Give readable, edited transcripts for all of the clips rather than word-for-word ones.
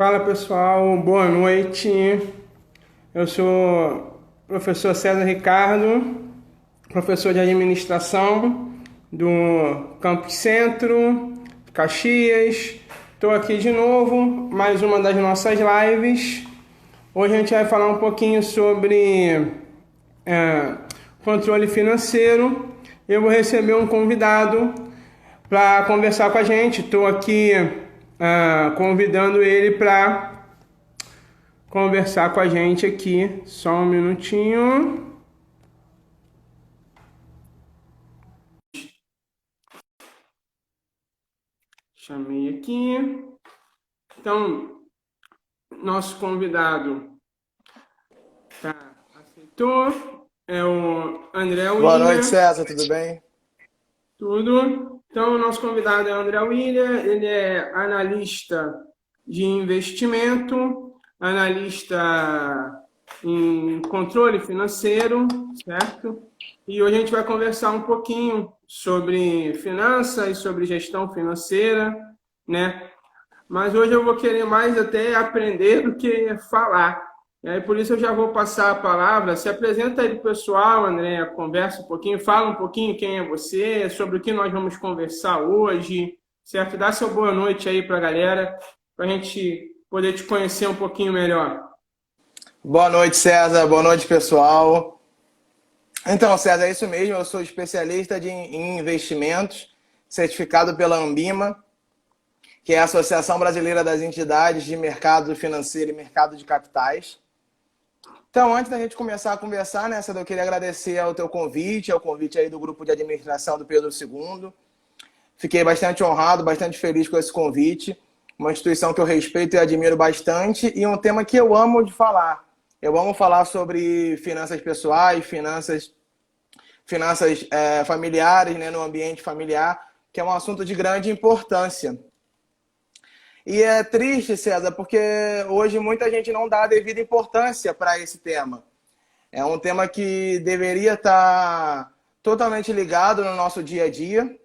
Fala pessoal, boa noite. Eu sou o professor César Ricardo, professor de administração do Campus Centro, Caxias. Estou aqui de novo, mais uma das nossas lives. Hoje a gente vai falar um pouquinho sobre é, controle financeiro. Eu vou receber um convidado para conversar com a gente. Estou aqui convidando ele para conversar com a gente aqui. Só um minutinho. Chamei aqui. Então, nosso convidado aceitou. É o André Boa noite, William. César, tudo bem? Tudo. Então, o nosso convidado é o André William. Ele é analista de investimento, analista em controle financeiro, certo? E hoje a gente vai conversar um pouquinho sobre finanças, sobre gestão financeira, né? Mas hoje eu vou querer mais até aprender do que falar. E aí, por isso eu já vou passar a palavra. Se apresenta aí pro pessoal, André, conversa um pouquinho, fala um pouquinho quem é você, sobre o que nós vamos conversar hoje, certo? Dá seu boa noite aí para a galera, para a gente poder te conhecer um pouquinho melhor. Boa noite, César, boa noite, pessoal. Então, César, é isso mesmo, eu sou especialista em investimentos, certificado pela Ambima, que é a Associação Brasileira das Entidades de Mercado Financeiro e Mercado de Capitais. Então, antes da gente começar a conversar, né, César, eu queria agradecer ao teu convite, ao convite aí do grupo de administração do Pedro II. Fiquei bastante honrado, bastante feliz com esse convite. Uma instituição que eu respeito e admiro bastante e um tema que eu amo de falar. Eu amo falar sobre finanças pessoais, finanças familiares, né, no ambiente familiar, que é um assunto de grande importância. E é triste, César, porque hoje muita gente não dá a devida importância para esse tema. É um tema que deveria estar totalmente ligado no nosso dia a dia,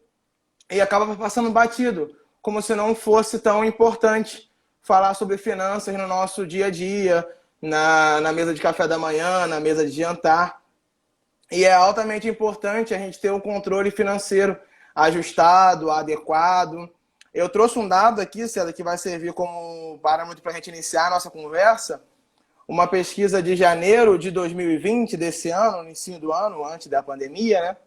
e acaba passando batido, como se não fosse tão importante falar sobre finanças no nosso dia a dia, na mesa de café da manhã, na mesa de jantar. E é altamente importante a gente ter um controle financeiro ajustado, adequado. Eu trouxe um dado aqui, César, que vai servir como parâmetro para a gente iniciar a nossa conversa. Uma pesquisa de janeiro de 2020, desse ano, no início do ano, antes da pandemia, né?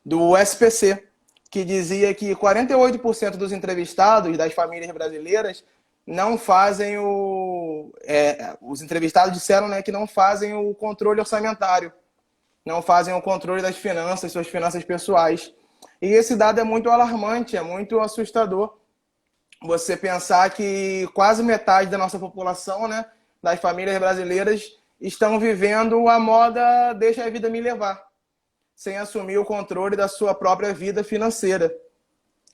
Do SPC, que dizia que 48% dos entrevistados das famílias brasileiras não fazem os entrevistados disseram, né, que não fazem o controle orçamentário, não fazem o controle das finanças, suas finanças pessoais. E esse dado é muito alarmante, é muito assustador. Você pensar que quase metade da nossa população, né, das famílias brasileiras, estão vivendo a moda deixa a vida me levar, sem assumir o controle da sua própria vida financeira,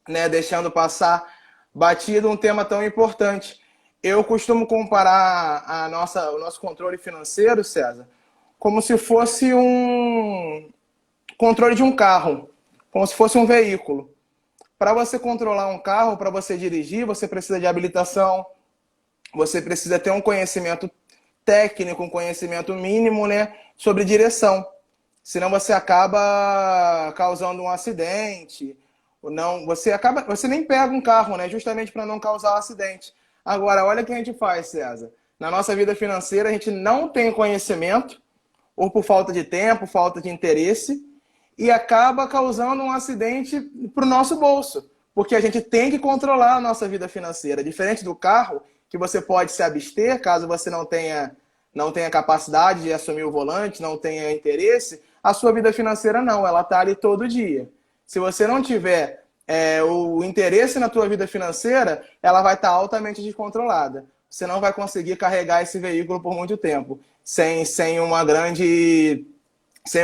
né? Deixando passar batido um tema tão importante. Eu costumo comparar o nosso controle financeiro, César, como se fosse um controle de um carro, como se fosse um veículo. Para você controlar um carro, para você dirigir, você precisa de habilitação, você precisa ter um conhecimento técnico, um conhecimento mínimo, né, sobre direção. Senão você acaba causando um acidente. Ou não, você nem pega um carro, né? Justamente para não causar um acidente. Agora, olha o que a gente faz, César. Na nossa vida financeira, a gente não tem conhecimento, ou por falta de tempo, falta de interesse, e acaba causando um acidente para o nosso bolso. Porque a gente tem que controlar a nossa vida financeira. Diferente do carro, que você pode se abster, caso você não tenha capacidade de assumir o volante, não tenha interesse, a sua vida financeira não, ela está ali todo dia. Se você não tiver o interesse na tua vida financeira, ela vai estar altamente descontrolada. Você não vai conseguir carregar esse veículo por muito tempo, sem um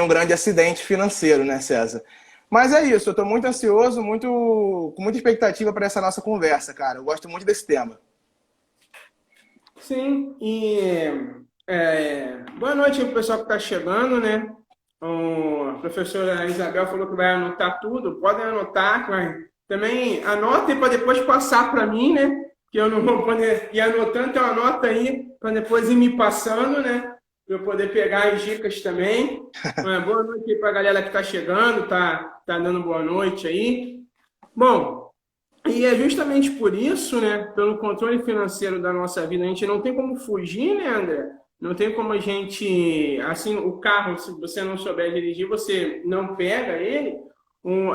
grande acidente financeiro, né, César? Mas é isso, eu estou muito ansioso, com muita expectativa para essa nossa conversa, cara. Eu gosto muito desse tema. Sim, e boa noite aí pro pessoal que está chegando, né? A professora Isabel falou que vai anotar tudo, podem anotar, também anotem para depois passar para mim, né? que eu não vou poder ir anotando, então anota aí para depois ir me passando, né? Para eu poder pegar as dicas também. Boa noite para a galera que está chegando, tá dando boa noite aí. Bom, e é justamente por isso, né, pelo controle financeiro da nossa vida, a gente não tem como fugir, né, André? Não tem como a gente, assim, o carro, se você não souber dirigir, você não pega ele.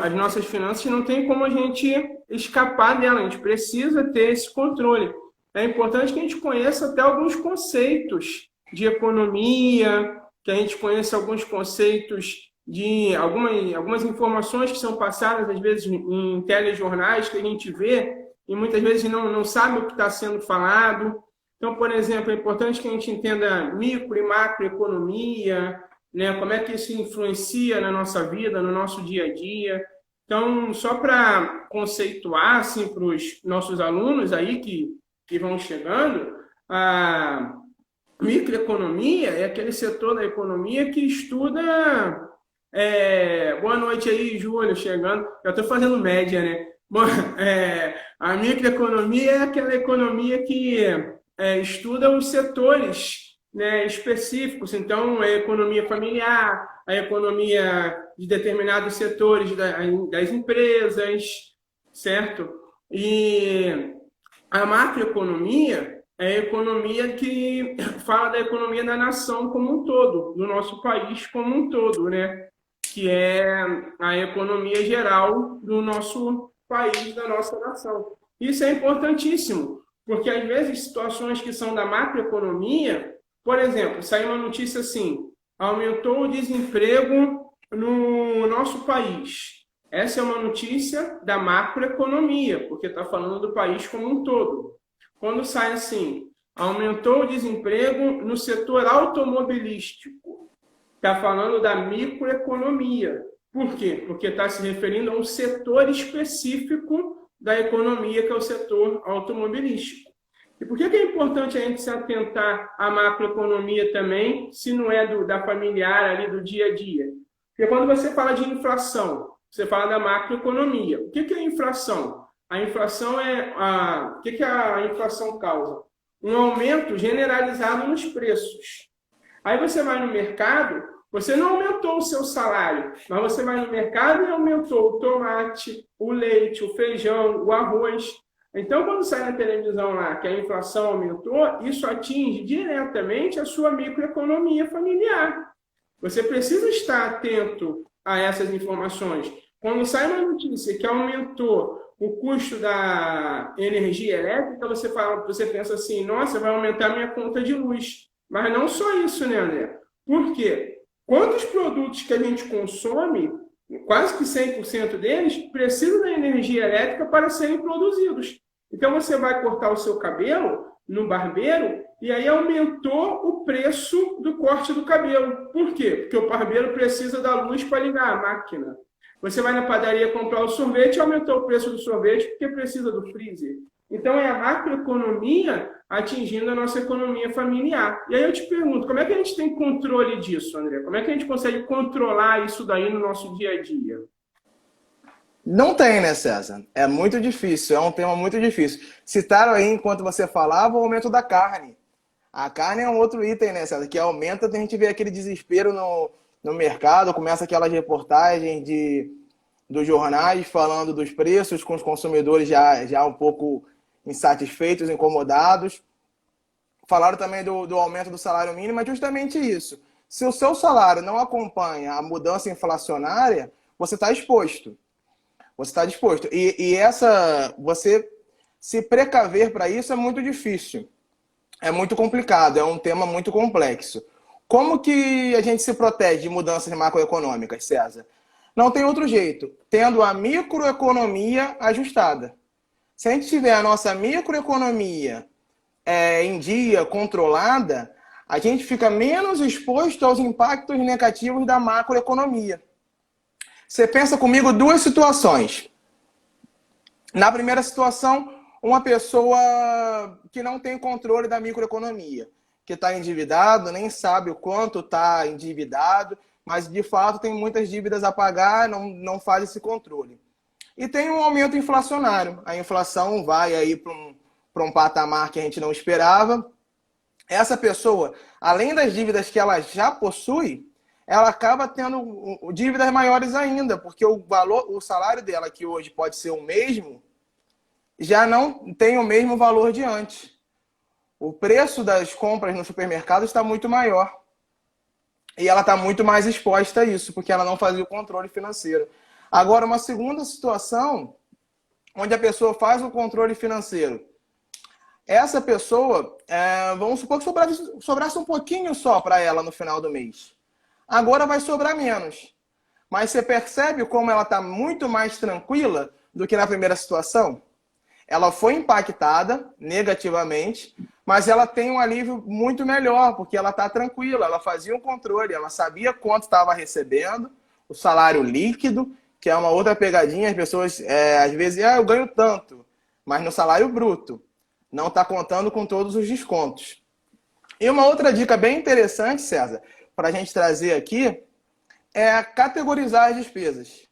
As nossas finanças não tem como a gente escapar dela, a gente precisa ter esse controle. É importante que a gente conheça até alguns conceitos de economia, que a gente conheça alguns conceitos de algumas informações que são passadas, às vezes, em telejornais que a gente vê e muitas vezes não sabe o que está sendo falado. Então, por exemplo, é importante que a gente entenda micro e macroeconomia, né? Como é que isso influencia na nossa vida, no nosso dia a dia. Então, só para conceituar assim, para os nossos alunos aí que vão chegando, a microeconomia é aquele setor da economia que estuda. Boa noite aí, Júlio, chegando. Eu estou fazendo média, né? Bom, a microeconomia é aquela economia que estuda os setores, né, específicos. Então, a economia familiar, a economia de determinados setores das empresas, certo? E a macroeconomia é a economia que fala da economia da nação como um todo, do nosso país como um todo, né? Que é a economia geral do nosso país, da nossa nação. Isso é importantíssimo, porque às vezes situações que são da macroeconomia, por exemplo, saiu uma notícia assim, aumentou o desemprego no nosso país. Essa é uma notícia da macroeconomia, porque está falando do país como um todo. Quando sai assim, aumentou o desemprego no setor automobilístico, está falando da microeconomia. Por quê? Porque está se referindo a um setor específico da economia, que é o setor automobilístico. E por que é importante a gente se atentar à macroeconomia também, se não é da familiar ali do dia a dia? Porque quando você fala de inflação, você fala da macroeconomia. O que é a inflação? A inflação o que a inflação causa? Um aumento generalizado nos preços. Aí você vai no mercado, você não aumentou o seu salário, mas você vai no mercado e aumentou o tomate, o leite, o feijão, o arroz. Então, quando sai na televisão lá que a inflação aumentou, isso atinge diretamente a sua microeconomia familiar. Você precisa estar atento a essas informações. Quando sai uma notícia que aumentou o custo da energia elétrica, você pensa assim, nossa, vai aumentar minha conta de luz. Mas não só isso, né, André? Por quê? Quantos produtos que a gente consome, quase que 100% deles, precisam da energia elétrica para serem produzidos. Então, você vai cortar o seu cabelo no barbeiro e aí aumentou o preço do corte do cabelo. Por quê? Porque o barbeiro precisa da luz para ligar a máquina. Você vai na padaria comprar o sorvete e aumentou o preço do sorvete porque precisa do freezer. Então, é a macroeconomia atingindo a nossa economia familiar. E aí eu te pergunto, como é que a gente tem controle disso, André? Como é que a gente consegue controlar isso daí no nosso dia a dia? Não tem, né, César? É muito difícil, é um tema muito difícil. Citaram aí, enquanto você falava, o aumento da carne. A carne é um outro item, né, César? Que aumenta, a gente vê aquele desespero no mercado, começa aquelas reportagens dos jornais falando dos preços, com os consumidores já um pouco insatisfeitos, incomodados. Falaram também do aumento do salário mínimo, é justamente isso. Se o seu salário não acompanha a mudança inflacionária, você está exposto. Você está disposto. Você se precaver para isso é muito difícil. É muito complicado, é um tema muito complexo. Como que a gente se protege de mudanças macroeconômicas, César? Não tem outro jeito, tendo a microeconomia ajustada. Se a gente tiver a nossa microeconomia em dia, controlada, a gente fica menos exposto aos impactos negativos da macroeconomia. Você pensa comigo duas situações. Na primeira situação, uma pessoa que não tem controle da microeconomia, que está endividado, nem sabe o quanto está endividado, mas de fato tem muitas dívidas a pagar, não faz esse controle. E tem um aumento inflacionário. A inflação vai aí para para um patamar que a gente não esperava. Essa pessoa, além das dívidas que ela já possui, ela acaba tendo dívidas maiores ainda, porque o salário dela, que hoje pode ser o mesmo, já não tem o mesmo valor de antes. O preço das compras no supermercado está muito maior. E ela está muito mais exposta a isso, porque ela não fazia o controle financeiro. Agora, uma segunda situação, onde a pessoa faz o controle financeiro. Essa pessoa, vamos supor que sobrasse um pouquinho só para ela no final do mês. Agora vai sobrar menos. Mas você percebe como ela está muito mais tranquila do que na primeira situação? Ela foi impactada negativamente, mas ela tem um alívio muito melhor, porque ela está tranquila, ela fazia um controle, ela sabia quanto estava recebendo, o salário líquido, que é uma outra pegadinha, as pessoas às vezes, eu ganho tanto, mas no salário bruto, não está contando com todos os descontos. E uma outra dica bem interessante, César, para a gente trazer aqui, é categorizar as despesas.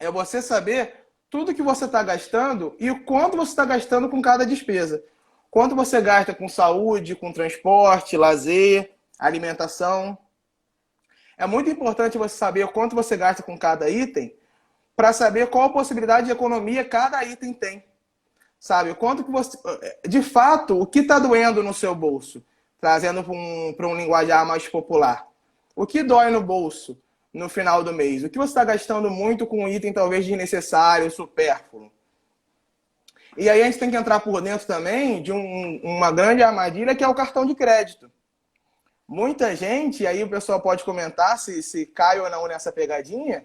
É você saber tudo que você está gastando e o quanto você está gastando com cada despesa. Quanto você gasta com saúde, com transporte, lazer, alimentação. É muito importante você saber quanto você gasta com cada item para saber qual a possibilidade de economia cada item tem. Sabe? Quanto que você... De fato, o que está doendo no seu bolso? Trazendo para um linguajar mais popular. O que dói no bolso no final do mês? O que você está gastando muito com um item talvez desnecessário, supérfluo? E aí a gente tem que entrar por dentro também de uma grande armadilha que é o cartão de crédito. Muita gente, e aí o pessoal pode comentar se cai ou não nessa pegadinha,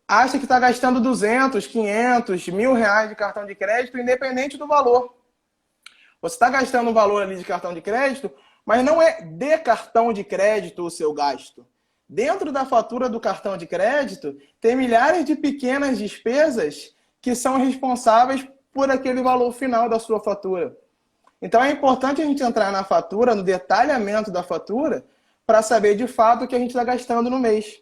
acha que está gastando 200, 500, R$ 1.000 de cartão de crédito, independente do valor. Você está gastando um valor ali de cartão de crédito, mas não é de cartão de crédito o seu gasto. Dentro da fatura do cartão de crédito, tem milhares de pequenas despesas que são responsáveis por aquele valor final da sua fatura. Então é importante a gente entrar na fatura, no detalhamento da fatura, para saber de fato o que a gente está gastando no mês.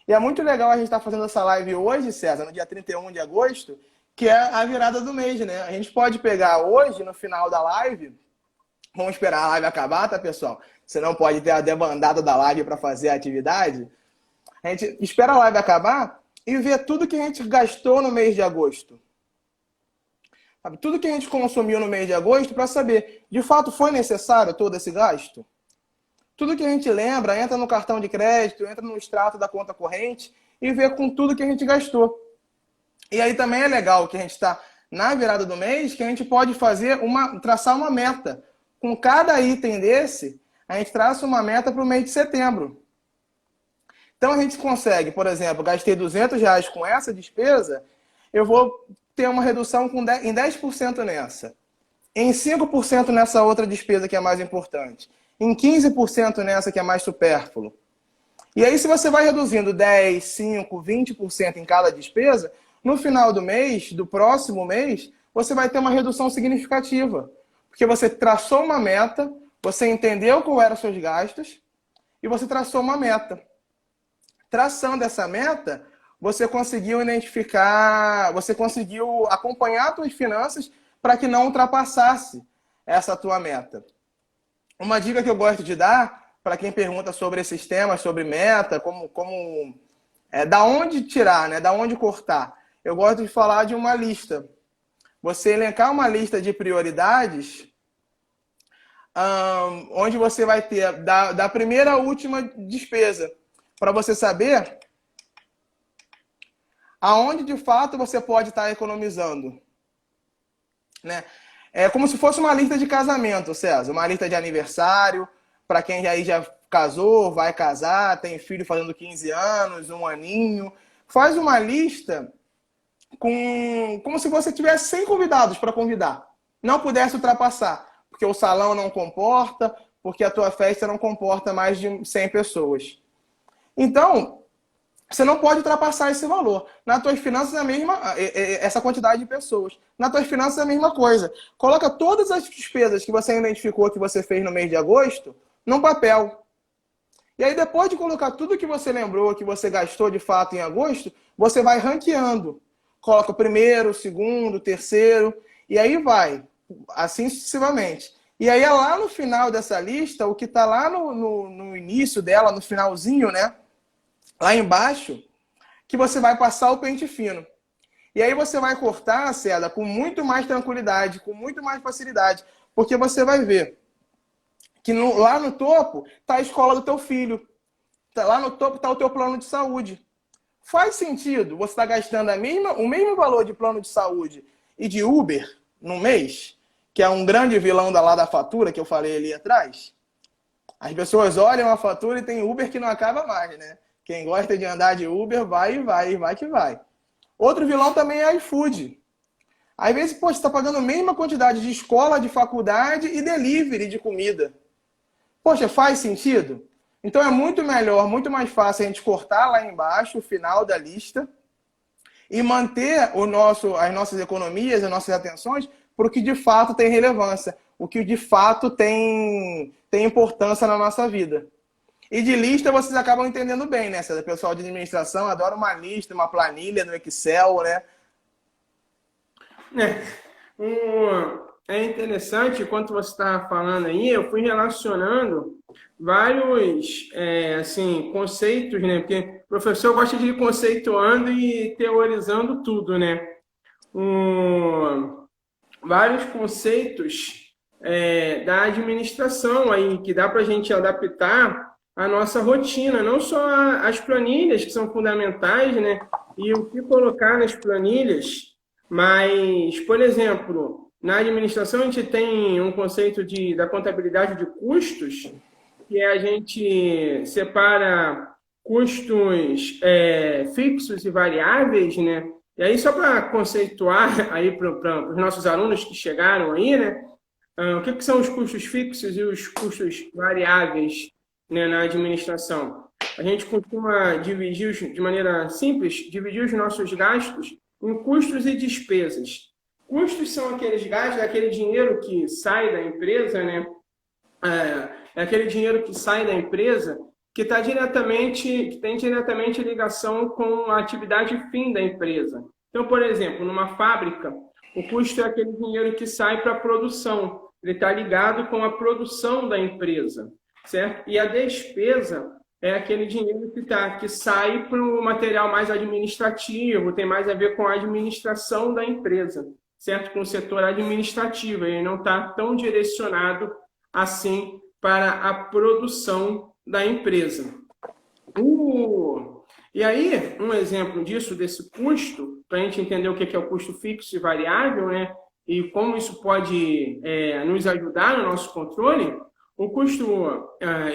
E é muito legal a gente estar fazendo essa live hoje, César, no dia 31 de agosto, que é a virada do mês, né? A gente pode pegar hoje, no final da live, vamos esperar a live acabar, tá, pessoal? Você não pode ter a debandada da live para fazer a atividade. A gente espera a live acabar e ver tudo que a gente gastou no mês de agosto. Sabe? Tudo que a gente consumiu no mês de agosto para saber, de fato, foi necessário todo esse gasto? Tudo que a gente lembra, entra no cartão de crédito, entra no extrato da conta corrente e vê com tudo que a gente gastou. E aí também é legal que a gente está na virada do mês, que a gente pode traçar uma meta. Com cada item desse, a gente traça uma meta para o mês de setembro. Então a gente consegue, por exemplo, gastei R$ 200 com essa despesa, eu vou ter uma redução em 10% nessa. Em 5% nessa outra despesa que é mais importante. Em 15% nessa que é mais supérfluo. E aí se você vai reduzindo 10%, 5%, 20% em cada despesa, no final do mês, do próximo mês, você vai ter uma redução significativa. Porque você traçou uma meta, você entendeu qual eram os seus gastos e você traçou uma meta. Traçando essa meta, você conseguiu identificar, você conseguiu acompanhar as suas finanças para que não ultrapassasse essa tua meta. Uma dica que eu gosto de dar para quem pergunta sobre esses temas, sobre meta, da onde tirar, né? Da onde cortar. Eu gosto de falar de uma lista. Você elencar uma lista de prioridades, onde você vai ter da primeira à última despesa, para você saber aonde de fato você pode estar economizando. Né? É como se fosse uma lista de casamento, César. Uma lista de aniversário, para quem aí já casou, vai casar, tem filho fazendo 15 anos, um aninho. Faz uma lista como se você tivesse 100 convidados para convidar. Não pudesse ultrapassar, porque o salão não comporta, porque a tua festa não comporta mais de 100 pessoas. Então, você não pode ultrapassar esse valor. Nas tuas finanças é a mesma, essa quantidade de pessoas. Nas tuas finanças é a mesma coisa. Coloca todas as despesas que você identificou que você fez no mês de agosto num papel. E aí depois de colocar tudo que você lembrou, que você gastou de fato em agosto, você vai ranqueando. Coloca o primeiro, o segundo, o terceiro, e aí vai. assim sucessivamente. E aí é lá no final dessa lista, o que está lá no início dela, no finalzinho, né? Lá embaixo, que você vai passar o pente fino. E aí você vai cortar a seda com muito mais tranquilidade, com muito mais facilidade, porque você vai ver que lá no topo está a escola do teu filho, lá no topo está o teu plano de saúde. Faz sentido você estar gastando o mesmo valor de plano de saúde e de Uber no mês, que é um grande vilão lá da fatura que eu falei ali atrás? As pessoas olham a fatura e tem Uber que não acaba mais, né? Quem gosta de andar de Uber vai e vai, e vai que vai. Outro vilão também é iFood. Às vezes, pô, você está pagando a mesma quantidade de escola, de faculdade e delivery de comida. Poxa, faz sentido? Então é muito melhor, muito mais fácil a gente cortar lá embaixo o final da lista e manter as nossas economias, as nossas atenções para o que de fato tem relevância, o que de fato tem importância na nossa vida. E de lista vocês acabam entendendo bem, né? O pessoal de administração adora uma lista, uma planilha no Excel, né? É interessante, enquanto você estava falando aí, eu fui relacionando vários assim, conceitos, né? Porque o professor gosta de ir conceituando e teorizando tudo, né? Vários conceitos da administração aí, que dá para a gente adaptar a nossa rotina, não só as planilhas, que são fundamentais, né? E o que colocar nas planilhas, mas, por exemplo, na administração a gente tem um conceito da contabilidade de custos, que a gente separa custos fixos e variáveis, né? E aí, só para conceituar aí para os nossos alunos que chegaram aí, né? O que são os custos fixos e os custos variáveis, né, na administração? A gente costuma dividir, de maneira simples, dividir os nossos gastos em custos e despesas. Custos são aqueles gastos, aquele dinheiro que sai da empresa, né? É aquele dinheiro que sai da empresa que tem diretamente ligação com a atividade fim da empresa. Então, por exemplo, numa fábrica, o custo é aquele dinheiro que sai para a produção. Ele está ligado com a produção da empresa, certo? E a despesa é aquele dinheiro que sai para o material mais administrativo, tem mais a ver com a administração da empresa, certo? Com o setor administrativo. Ele não está tão direcionado assim para a produção da empresa. E aí, um exemplo disso, desse custo, para a gente entender o que é o custo fixo e variável, né? E como isso pode nos ajudar no nosso controle,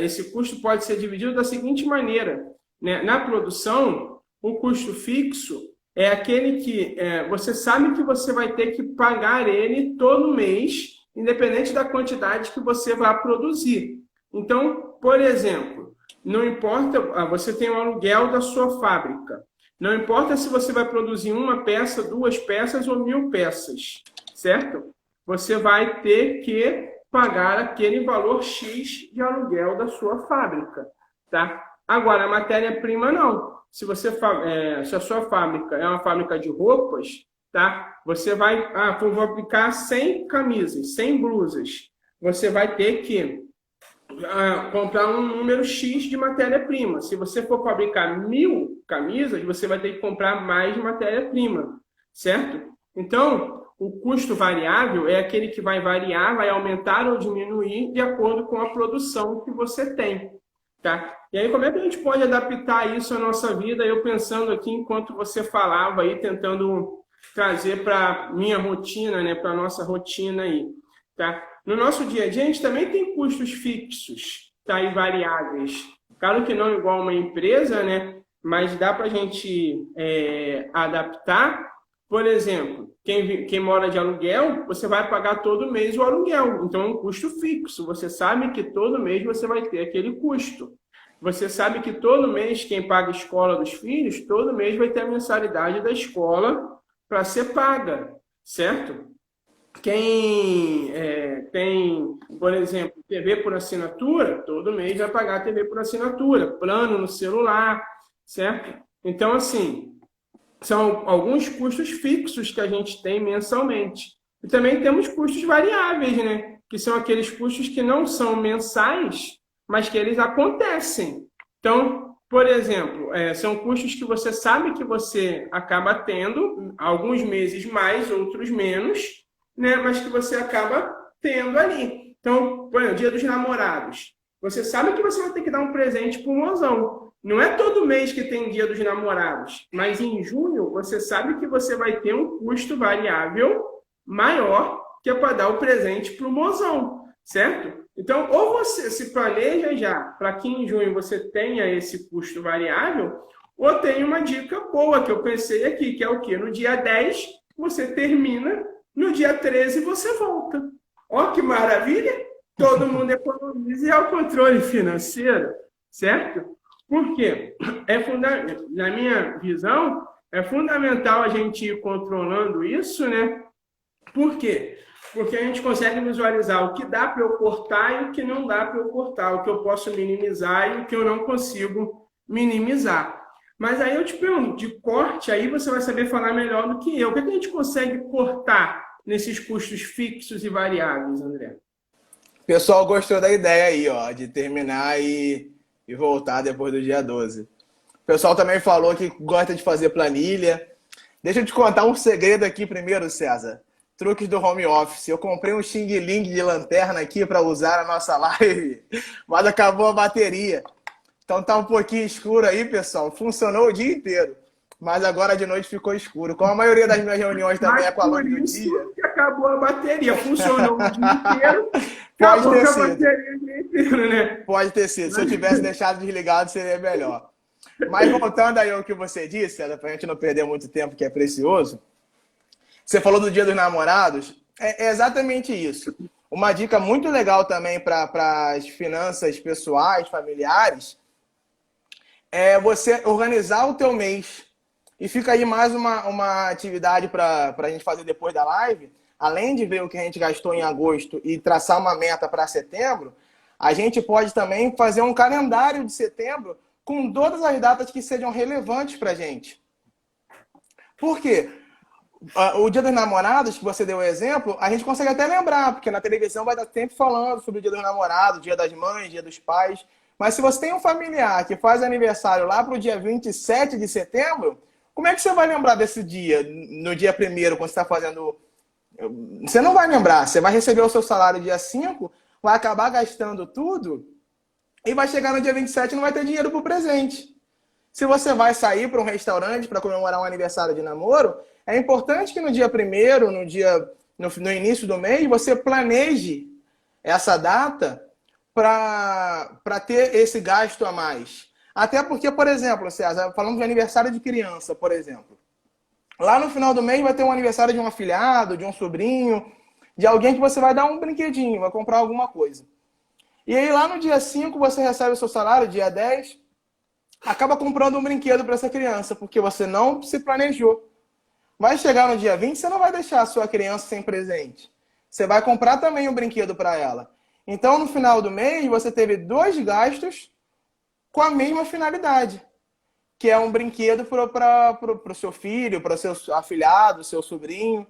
esse custo pode ser dividido da seguinte maneira, né? Na produção, o custo fixo é aquele que você sabe que você vai ter que pagar ele todo mês, independente da quantidade que você vai produzir. Então, por exemplo, não importa, você tem o aluguel da sua fábrica. Não importa se você vai produzir uma peça, 2 peças ou 1000 peças, certo? Você vai ter que pagar aquele valor X de aluguel da sua fábrica, tá? Agora, a matéria-prima não. Se a sua fábrica é uma fábrica de roupas, tá? Você vai fabricar 100 camisas, 100 blusas. Você vai ter que comprar um número X de matéria-prima. Se você for fabricar 1000 camisas, você vai ter que comprar mais matéria-prima, certo? Então, o custo variável é aquele que vai variar, vai aumentar ou diminuir de acordo com a produção que você tem, tá? E aí, como é que a gente pode adaptar isso à nossa vida? Eu pensando aqui, enquanto você falava aí, tentando trazer para a minha rotina, né, para a nossa rotina aí, tá? No nosso dia a dia, a gente também tem custos fixos, tá? E variáveis. Claro que não igual uma empresa, né? Mas dá para a gente adaptar. Por exemplo, quem mora de aluguel, você vai pagar todo mês o aluguel. Então, é um custo fixo. Você sabe que todo mês você vai ter aquele custo. Você sabe que todo mês, quem paga a escola dos filhos, todo mês vai ter a mensalidade da escola para ser paga, certo? Quem tem, por exemplo, TV por assinatura, todo mês vai pagar TV por assinatura, plano no celular, certo? Então, assim, são alguns custos fixos que a gente tem mensalmente. E também temos custos variáveis, né? Que são aqueles custos que não são mensais, mas que eles acontecem. Então, por exemplo, são custos que você sabe que você acaba tendo, alguns meses mais, outros menos, né? Mas que você acaba tendo ali. Então, por exemplo, Dia dos Namorados. Você sabe que você vai ter que dar um presente para o mozão. Não é todo mês que tem Dia dos Namorados, mas em junho você sabe que você vai ter um custo variável maior que é para dar o presente para o mozão, certo? Então, ou você se planeja já para que em junho você tenha esse custo variável, ou tem uma dica boa que eu pensei aqui, que é o quê? No dia 10 você termina, no dia 13 você volta. Ó, que maravilha! Todo mundo economiza e é o controle financeiro, certo? Por quê? Na minha visão, é fundamental a gente ir controlando isso, né? Por quê? Porque a gente consegue visualizar o que dá para eu cortar e o que não dá para eu cortar, o que eu posso minimizar e o que eu não consigo minimizar. Mas aí eu te pergunto, de corte, aí você vai saber falar melhor do que eu. O que a gente consegue cortar nesses custos fixos e variáveis, André? O pessoal gostou da ideia aí, ó, de terminar e voltar depois do dia 12. O pessoal também falou que gosta de fazer planilha. Deixa eu te contar um segredo aqui primeiro, César. Truques do home office. Eu comprei um Xing Ling de lanterna aqui para usar na nossa live, mas acabou a bateria. Então tá um pouquinho escuro aí, pessoal. Funcionou o dia inteiro, mas agora de noite ficou escuro. Como a maioria das minhas reuniões também é com a luz do dia. Que acabou a bateria. Funcionou o dia inteiro. Pode Acabou ter com a sido. bateria o dia inteiro, né? Pode ter sido. Se eu tivesse deixado desligado, seria melhor. Mas voltando aí ao que você disse, para a gente não perder muito tempo, que é precioso. Você falou do Dia dos Namorados. É exatamente isso. Uma dica muito legal também para as finanças pessoais, familiares, é você organizar o teu mês. E fica aí mais uma atividade para a gente fazer depois da live. Além de ver o que a gente gastou em agosto e traçar uma meta para setembro, a gente pode também fazer um calendário de setembro com todas as datas que sejam relevantes para a gente. Por quê? O Dia dos Namorados, que você deu o exemplo, a gente consegue até lembrar, porque na televisão vai estar sempre falando sobre o Dia dos Namorados, Dia das Mães, Dia dos Pais. Mas se você tem um familiar que faz aniversário lá para o dia 27 de setembro, como é que você vai lembrar desse dia, no dia 1º, quando você está fazendo... Você não vai lembrar, você vai receber o seu salário dia 5, vai acabar gastando tudo, e vai chegar no dia 27 e não vai ter dinheiro para o presente. Se você vai sair para um restaurante para comemorar um aniversário de namoro, é importante que no dia 1º, no início do mês, você planeje essa data para ter esse gasto a mais. Até porque, por exemplo, César, falando de aniversário de criança, por exemplo, lá no final do mês vai ter um aniversário de um afilhado, de um sobrinho, de alguém que você vai dar um brinquedinho, vai comprar alguma coisa. E aí lá no dia 5 você recebe o seu salário, dia 10, acaba comprando um brinquedo para essa criança, porque você não se planejou. Vai chegar no dia 20, você não vai deixar a sua criança sem presente. Você vai comprar também um brinquedo para ela. Então, no final do mês, você teve 2 gastos com a mesma finalidade, que é um brinquedo para o seu filho, para o seu afilhado, seu sobrinho.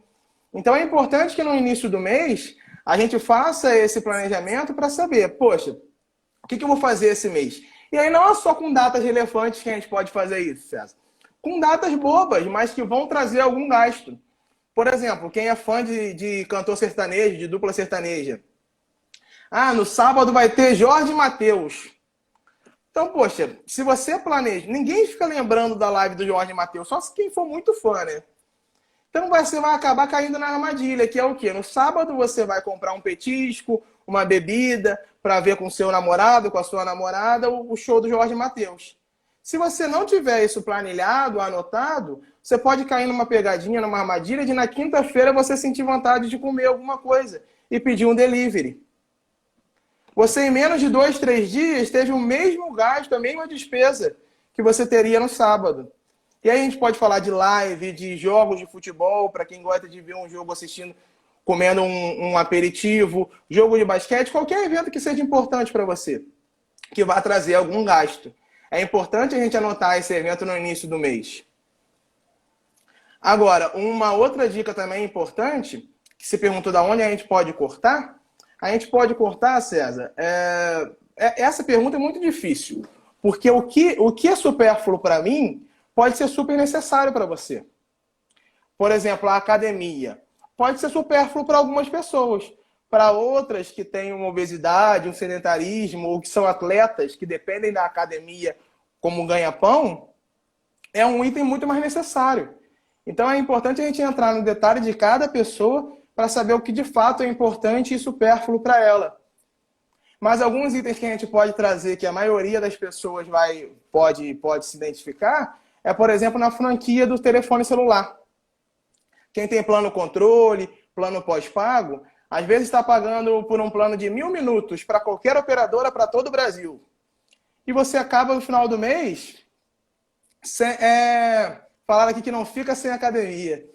Então, é importante que no início do mês, a gente faça esse planejamento para saber, poxa, o que eu vou fazer esse mês? E aí não é só com datas relevantes que a gente pode fazer isso, César. Com datas bobas, mas que vão trazer algum gasto. Por exemplo, quem é fã de cantor sertanejo, de dupla sertaneja. Ah, no sábado vai ter Jorge Mateus. Então, poxa, se você planeja... Ninguém fica lembrando da live do Jorge Mateus, só se quem for muito fã, né? Então você vai acabar caindo na armadilha, que é o quê? No sábado você vai comprar um petisco, uma bebida, para ver com o seu namorado, com a sua namorada, o show do Jorge Mateus. Se você não tiver isso planilhado, anotado, você pode cair numa pegadinha, numa armadilha de na quinta-feira você sentir vontade de comer alguma coisa e pedir um delivery. Você em menos de 2, 3 dias teve o mesmo gasto, a mesma despesa que você teria no sábado. E aí a gente pode falar de live, de jogos de futebol, para quem gosta de ver um jogo assistindo, comendo um aperitivo, jogo de basquete, qualquer evento que seja importante para você, que vá trazer algum gasto. É importante a gente anotar esse evento no início do mês. Agora, uma outra dica também importante que se perguntou da onde a gente pode cortar, a gente pode cortar, César, essa pergunta é muito difícil, porque o que é supérfluo para mim pode ser super necessário para você. Por exemplo, a academia pode ser supérfluo para algumas pessoas. Para outras que têm uma obesidade, um sedentarismo, ou que são atletas que dependem da academia como ganha-pão, é um item muito mais necessário. Então é importante a gente entrar no detalhe de cada pessoa para saber o que de fato é importante e supérfluo para ela. Mas alguns itens que a gente pode trazer, que a maioria das pessoas pode se identificar, é, por exemplo, na franquia do telefone celular. Quem tem plano controle, plano pós-pago, às vezes está pagando por um plano de 1000 minutos para qualquer operadora para todo o Brasil. E você acaba no final do mês, falaram aqui que não fica sem academia.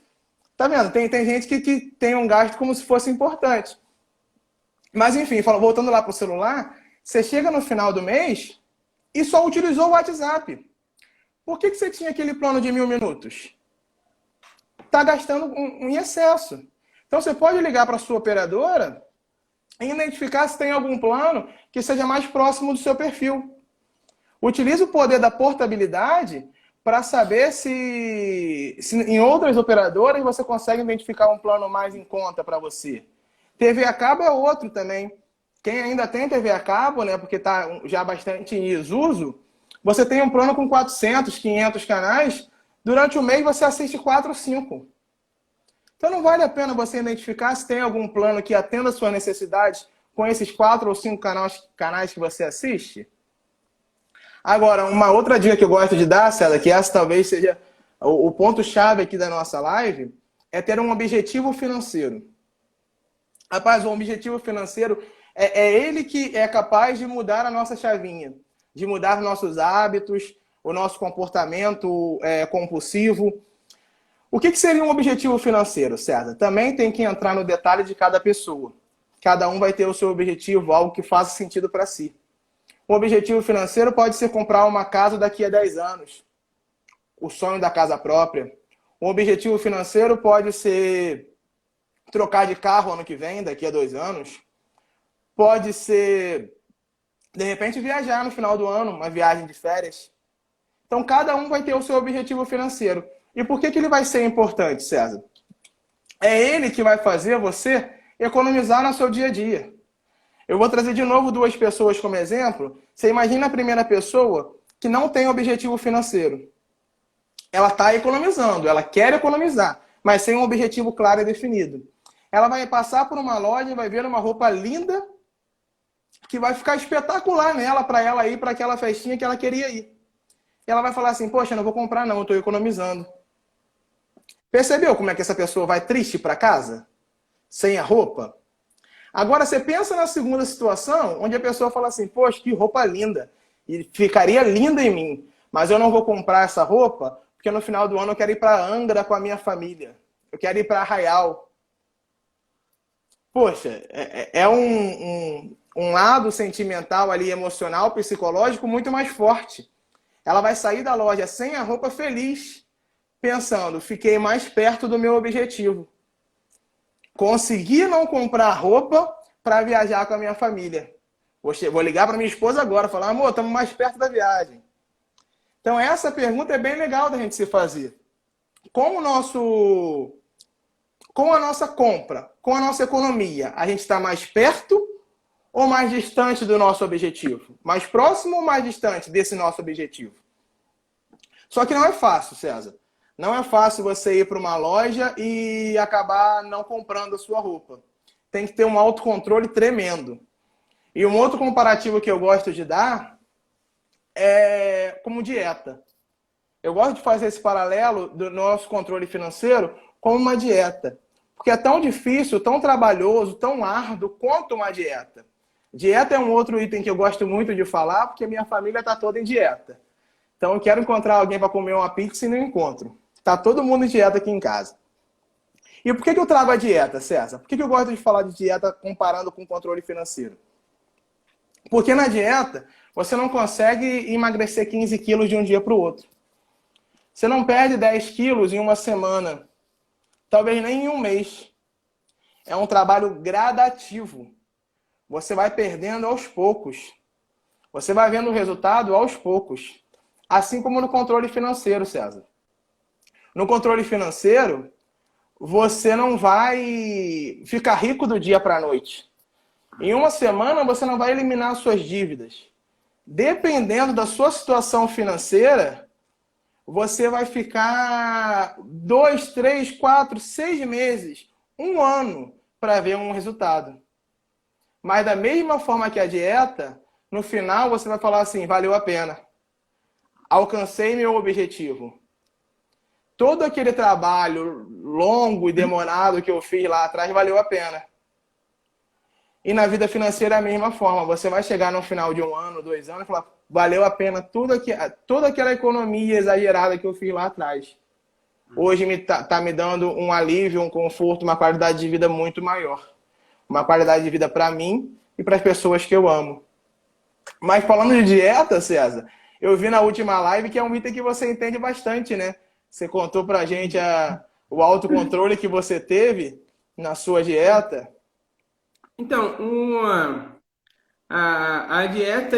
Tá vendo? Tem gente que tem um gasto como se fosse importante. Mas enfim, voltando lá para o celular, você chega no final do mês e só utilizou o WhatsApp. Por que você tinha aquele plano de 1000 minutos? Está gastando em excesso. Então você pode ligar para a sua operadora e identificar se tem algum plano que seja mais próximo do seu perfil. Utilize o poder da portabilidade para saber se em outras operadoras você consegue identificar um plano mais em conta para você. TV a cabo é outro também. Quem ainda tem TV a cabo, né, porque está já bastante em desuso, você tem um plano com 400, 500 canais, durante o mês você assiste 4 ou 5. Então não vale a pena você identificar se tem algum plano que atenda às suas necessidades com esses 4 ou 5 canais que você assiste? Agora, uma outra dica que eu gosto de dar, César, que essa talvez seja o ponto-chave aqui da nossa live, é ter um objetivo financeiro. Rapaz, o objetivo financeiro é ele que é capaz de mudar a nossa chavinha, de mudar nossos hábitos, o nosso comportamento compulsivo. O que seria um objetivo financeiro, César? Também tem que entrar no detalhe de cada pessoa. Cada um vai ter o seu objetivo, algo que faça sentido para si. Um objetivo financeiro pode ser comprar uma casa daqui a 10 anos. O sonho da casa própria. Um objetivo financeiro pode ser trocar de carro ano que vem, daqui a 2 anos. Pode ser, de repente, viajar no final do ano, uma viagem de férias. Então, cada um vai ter o seu objetivo financeiro. E por que ele vai ser importante, César? É ele que vai fazer você economizar no seu dia a dia. Eu vou trazer de novo 2 pessoas como exemplo. Você imagina a primeira pessoa que não tem objetivo financeiro. Ela está economizando, ela quer economizar, mas sem um objetivo claro e definido. Ela vai passar por uma loja e vai ver uma roupa linda que vai ficar espetacular nela para ela ir para aquela festinha que ela queria ir. E ela vai falar assim, poxa, não vou comprar não, eu estou economizando. Percebeu como é que essa pessoa vai triste para casa? Sem a roupa? Agora, você pensa na segunda situação, onde a pessoa fala assim, poxa, que roupa linda. E ficaria linda em mim, mas eu não vou comprar essa roupa, porque no final do ano eu quero ir para Angra com a minha família. Eu quero ir para Arraial. Poxa, é um lado sentimental ali, emocional, psicológico, muito mais forte. Ela vai sair da loja sem a roupa feliz, pensando, fiquei mais perto do meu objetivo. Consegui não comprar roupa para viajar com a minha família. Vou ligar para minha esposa agora, falar, amor, estamos mais perto da viagem. Então essa pergunta é bem legal da gente se fazer. Com a nossa compra, com a nossa economia, a gente está mais perto ou mais distante do nosso objetivo? Mais próximo ou mais distante desse nosso objetivo? Só que não é fácil, César. Não é fácil você ir para uma loja e acabar não comprando a sua roupa. Tem que ter um autocontrole tremendo. E um outro comparativo que eu gosto de dar é como dieta. Eu gosto de fazer esse paralelo do nosso controle financeiro como uma dieta. Porque é tão difícil, tão trabalhoso, tão árduo quanto uma dieta. Dieta é um outro item que eu gosto muito de falar, porque minha família está toda em dieta. Então eu quero encontrar alguém para comer uma pizza e não encontro. Está todo mundo em dieta aqui em casa. E por que eu trago a dieta, César? Por que eu gosto de falar de dieta comparando com o controle financeiro? Porque na dieta, você não consegue emagrecer 15 quilos de um dia para o outro. Você não perde 10 quilos em uma semana. Talvez nem em um mês. É um trabalho gradativo. Você vai perdendo aos poucos. Você vai vendo o resultado aos poucos. Assim como no controle financeiro, César. No controle financeiro, você não vai ficar rico do dia para a noite. Em uma semana, você não vai eliminar suas dívidas. Dependendo da sua situação financeira, você vai ficar 2, 3, 4, 6 meses, um ano para ver um resultado. Mas da mesma forma que a dieta, no final você vai falar assim, valeu a pena. Alcancei meu objetivo. Todo aquele trabalho longo e demorado que eu fiz lá atrás valeu a pena. E na vida financeira é a mesma forma. Você vai chegar no final de um ano, 2 anos e falar, valeu a pena toda aquela economia exagerada que eu fiz lá atrás. Hoje tá me dando um alívio, um conforto, uma qualidade de vida muito maior. Uma qualidade de vida para mim e para as pessoas que eu amo. Mas falando de dieta, César, eu vi na última live que é um item que você entende bastante, né? Você contou pra gente o autocontrole que você teve na sua dieta. Então, a dieta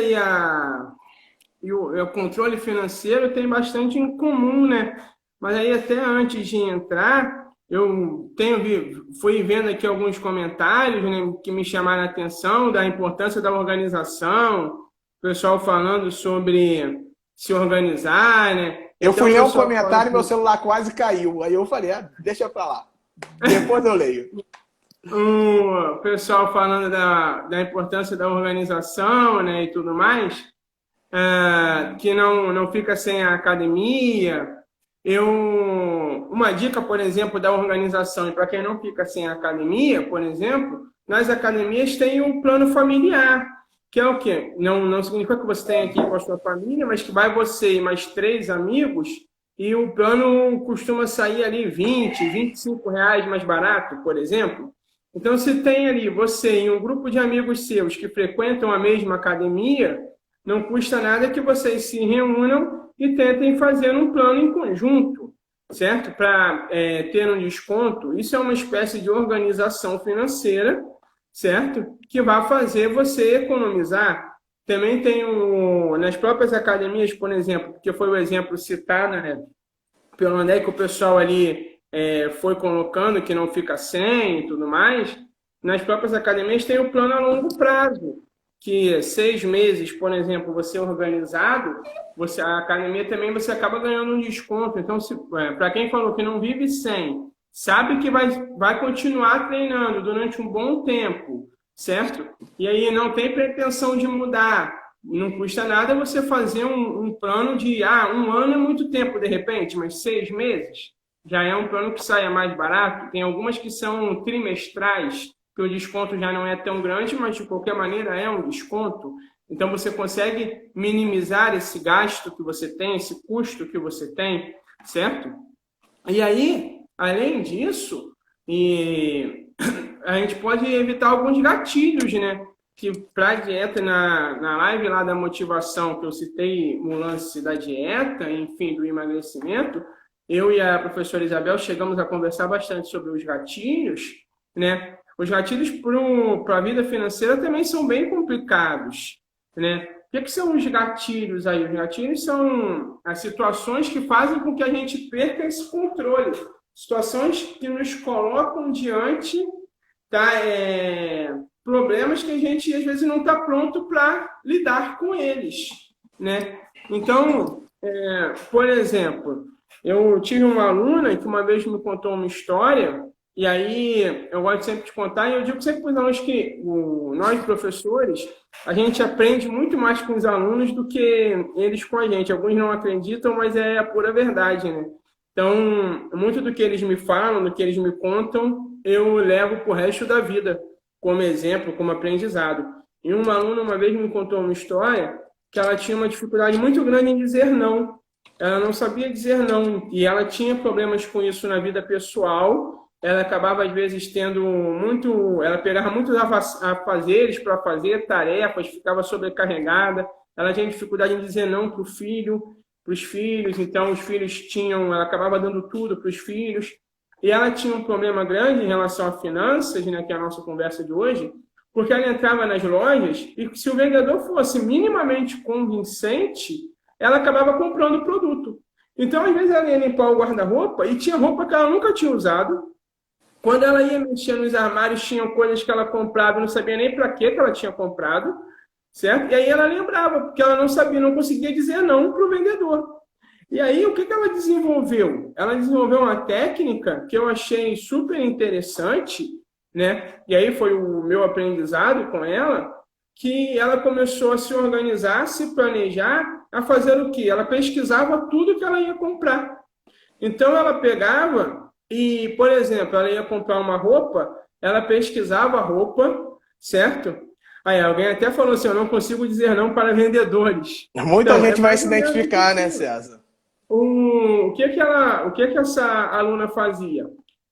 e o controle financeiro tem bastante em comum, né? Mas aí até antes de entrar, fui vendo aqui alguns comentários, né, que me chamaram a atenção da importância da organização, o pessoal falando sobre se organizar, né? Eu Então, fui o ler um pessoal comentário e meu falando celular quase caiu. Aí eu falei, deixa pra lá. Depois eu leio. o pessoal falando da importância da organização, né, e tudo mais, que não fica sem a academia. Uma dica, por exemplo, da organização, e para quem não fica sem a academia, por exemplo, nas academias tem um plano familiar, que é o quê? Não significa que você tem aqui com a sua família, mas que vai você e mais 3 amigos, e o plano costuma sair ali 20, R$ 25 mais barato, por exemplo. Então, se tem ali você e um grupo de amigos seus que frequentam a mesma academia, não custa nada que vocês se reúnam e tentem fazer um plano em conjunto, certo? Para ter um desconto. Isso é uma espécie de organização financeira, certo? Que vai fazer você economizar. Também tem nas próprias academias, por exemplo, porque foi o exemplo citado, né, pelo André, que o pessoal ali foi colocando, que não fica sem e tudo mais. Nas próprias academias tem o plano a longo prazo, que 6 meses, por exemplo, você organizado, a academia também você acaba ganhando um desconto. Então, para quem falou que não vive sem, sabe que vai continuar treinando durante um bom tempo, certo? E aí não tem pretensão de mudar. Não custa nada você fazer um plano de, um ano é muito tempo de repente, mas 6 meses já é um plano que saia mais barato. Tem algumas que são trimestrais, que o desconto já não é tão grande, mas de qualquer maneira é um desconto. Então você consegue minimizar esse gasto que você tem, esse custo que você tem, certo? E aí, além disso, a gente pode evitar alguns gatilhos, né? Que para a dieta, na live lá da motivação, que eu citei o lance da dieta, enfim, do emagrecimento, eu e a professora Isabel chegamos a conversar bastante sobre os gatilhos, né? Os gatilhos para a vida financeira também são bem complicados, né? O que são os gatilhos aí? Os gatilhos são as situações que fazem com que a gente perca esse controle. Situações que nos colocam diante, tá? Problemas que a gente, às vezes, não está pronto para lidar com eles, né? Então, por exemplo, eu tive uma aluna que uma vez me contou uma história. E aí, eu gosto sempre de contar, e eu digo sempre para os alunos que nós, professores, a gente aprende muito mais com os alunos do que eles com a gente. Alguns não acreditam, mas é a pura verdade, né? Então, muito do que eles me falam, do que eles me contam, eu levo para o resto da vida, como exemplo, como aprendizado. E uma aluna uma vez me contou uma história que ela tinha uma dificuldade muito grande em dizer não. Ela não sabia dizer não, e ela tinha problemas com isso na vida pessoal. Ela acabava, às vezes, ela pegava muitos afazeres para fazer, tarefas, ficava sobrecarregada. Ela tinha dificuldade em dizer não para os filhos, então os filhos ela acabava dando tudo para os filhos. e ela tinha um problema grande em relação a finanças, né, que é a nossa conversa de hoje, porque ela entrava nas lojas e se o vendedor fosse minimamente convincente, ela acabava comprando o produto. Então, às vezes, ela ia limpar o guarda-roupa e tinha roupa que ela nunca tinha usado. Quando ela ia mexer nos armários, tinham coisas que ela comprava e não sabia nem para que ela tinha comprado, certo? E aí ela lembrava, porque ela não sabia, não conseguia dizer não para o vendedor. E aí, o que ela desenvolveu? Ela desenvolveu uma técnica que eu achei super interessante, né? E aí foi o meu aprendizado com ela, que ela começou a se organizar, se planejar, a fazer o quê? Ela pesquisava tudo que ela ia comprar. Então, ela pegava e, por exemplo, ela ia comprar uma roupa, ela pesquisava a roupa, certo? Aí alguém até falou assim, eu não consigo dizer não para vendedores. Muita Então, é gente vai mais se ou menos identificar, né, isso. César? O que que essa aluna fazia?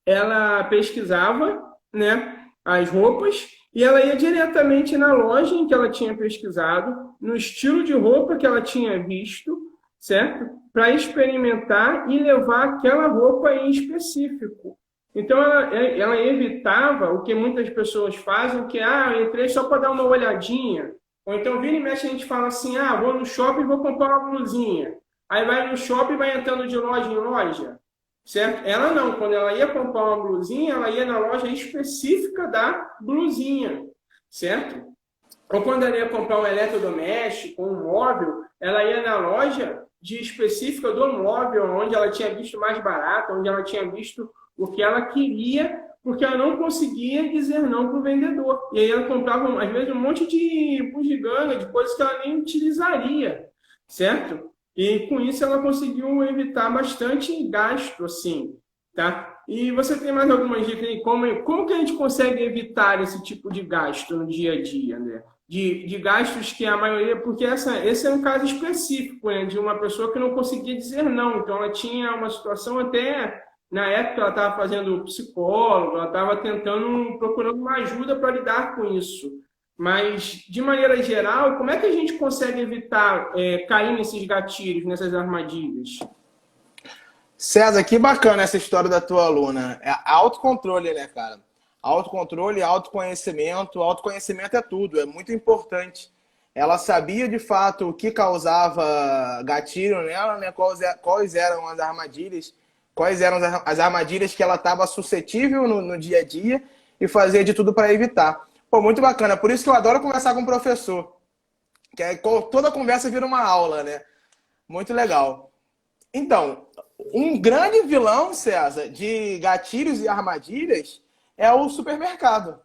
Ela pesquisava, né, as roupas e ela ia diretamente na loja em que ela tinha pesquisado, no estilo de roupa que ela tinha visto, certo? Para experimentar e levar aquela roupa em específico. Então ela evitava o que muitas pessoas fazem, que eu entrei só para dar uma olhadinha. Ou então vira e mexe a gente fala assim, vou no shopping e vou comprar uma blusinha. Aí vai no shopping e vai entrando de loja em loja, certo? Ela não, quando ela ia comprar uma blusinha, ela ia na loja específica da blusinha, certo? Ou quando ela ia comprar um eletrodoméstico, um móvel, ela ia na loja de específica do móvel, onde ela tinha visto mais barato, onde ela tinha visto o que ela queria, porque ela não conseguia dizer não para o vendedor. E aí ela comprava, às vezes, um monte de bugiganga, de coisas que ela nem utilizaria, certo? E com isso ela conseguiu evitar bastante gasto, assim, tá? E você tem mais algumas dicas aí? Como que a gente consegue evitar esse tipo de gasto no dia a dia, né? De gastos que a maioria... Porque esse é um caso específico, né? De uma pessoa que não conseguia dizer não. Então ela tinha uma situação até... Na época ela estava fazendo psicólogo, ela estava procurando uma ajuda para lidar com isso. Mas, de maneira geral, como é que a gente consegue evitar cair nesses gatilhos, nessas armadilhas? César, que bacana essa história da tua aluna. É autocontrole, né, cara? Autocontrole, autoconhecimento. Autoconhecimento é tudo, é muito importante. Ela sabia de fato o que causava gatilho nela, né? Quais eram as armadilhas, quais eram as armadilhas que ela estava suscetível no dia a dia e fazia de tudo para evitar. Pô, muito bacana. Por isso que eu adoro conversar com o professor. Que aí toda conversa vira uma aula, né? Muito legal. Então, um grande vilão, César, de gatilhos e armadilhas é o supermercado.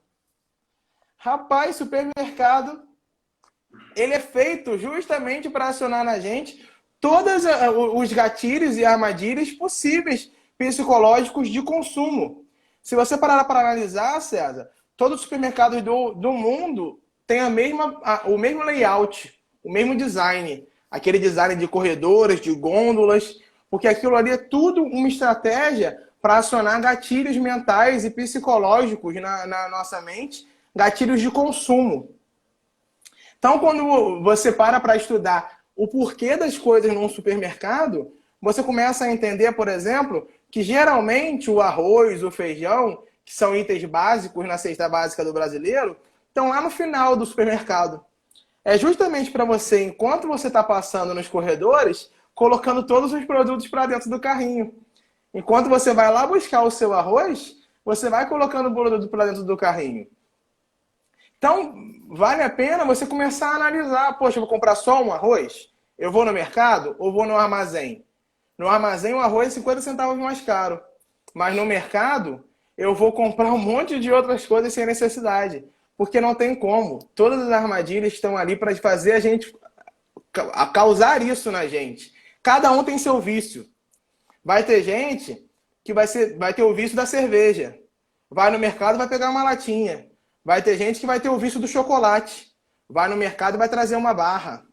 Rapaz, supermercado, ele é feito justamente para acionar na gente todos os gatilhos e armadilhas possíveis psicológicos de consumo. Se você parar para analisar, César, todos os supermercados do mundo têm o mesmo layout, o mesmo design. Aquele design de corredores, de gôndolas, porque aquilo ali é tudo uma estratégia para acionar gatilhos mentais e psicológicos na nossa mente, gatilhos de consumo. Então, quando você para estudar o porquê das coisas num supermercado, você começa a entender, por exemplo, que geralmente o arroz, o feijão, que são itens básicos na cesta básica do brasileiro, estão lá no final do supermercado. É justamente para você, enquanto você está passando nos corredores, colocando todos os produtos para dentro do carrinho. Enquanto você vai lá buscar o seu arroz, você vai colocando o produto para dentro do carrinho. Então, vale a pena você começar a analisar. Poxa, eu vou comprar só um arroz? Eu vou no mercado ou vou no armazém? No armazém o arroz é 50 centavos mais caro. Mas no mercado, eu vou comprar um monte de outras coisas sem necessidade. Porque não tem como. Todas as armadilhas estão ali para fazer a gente causar isso na gente. Cada um tem seu vício. Vai ter gente que vai ter o vício da cerveja. Vai no mercado e vai pegar uma latinha. Vai ter gente que vai ter o vício do chocolate. Vai no mercado e vai trazer uma barra.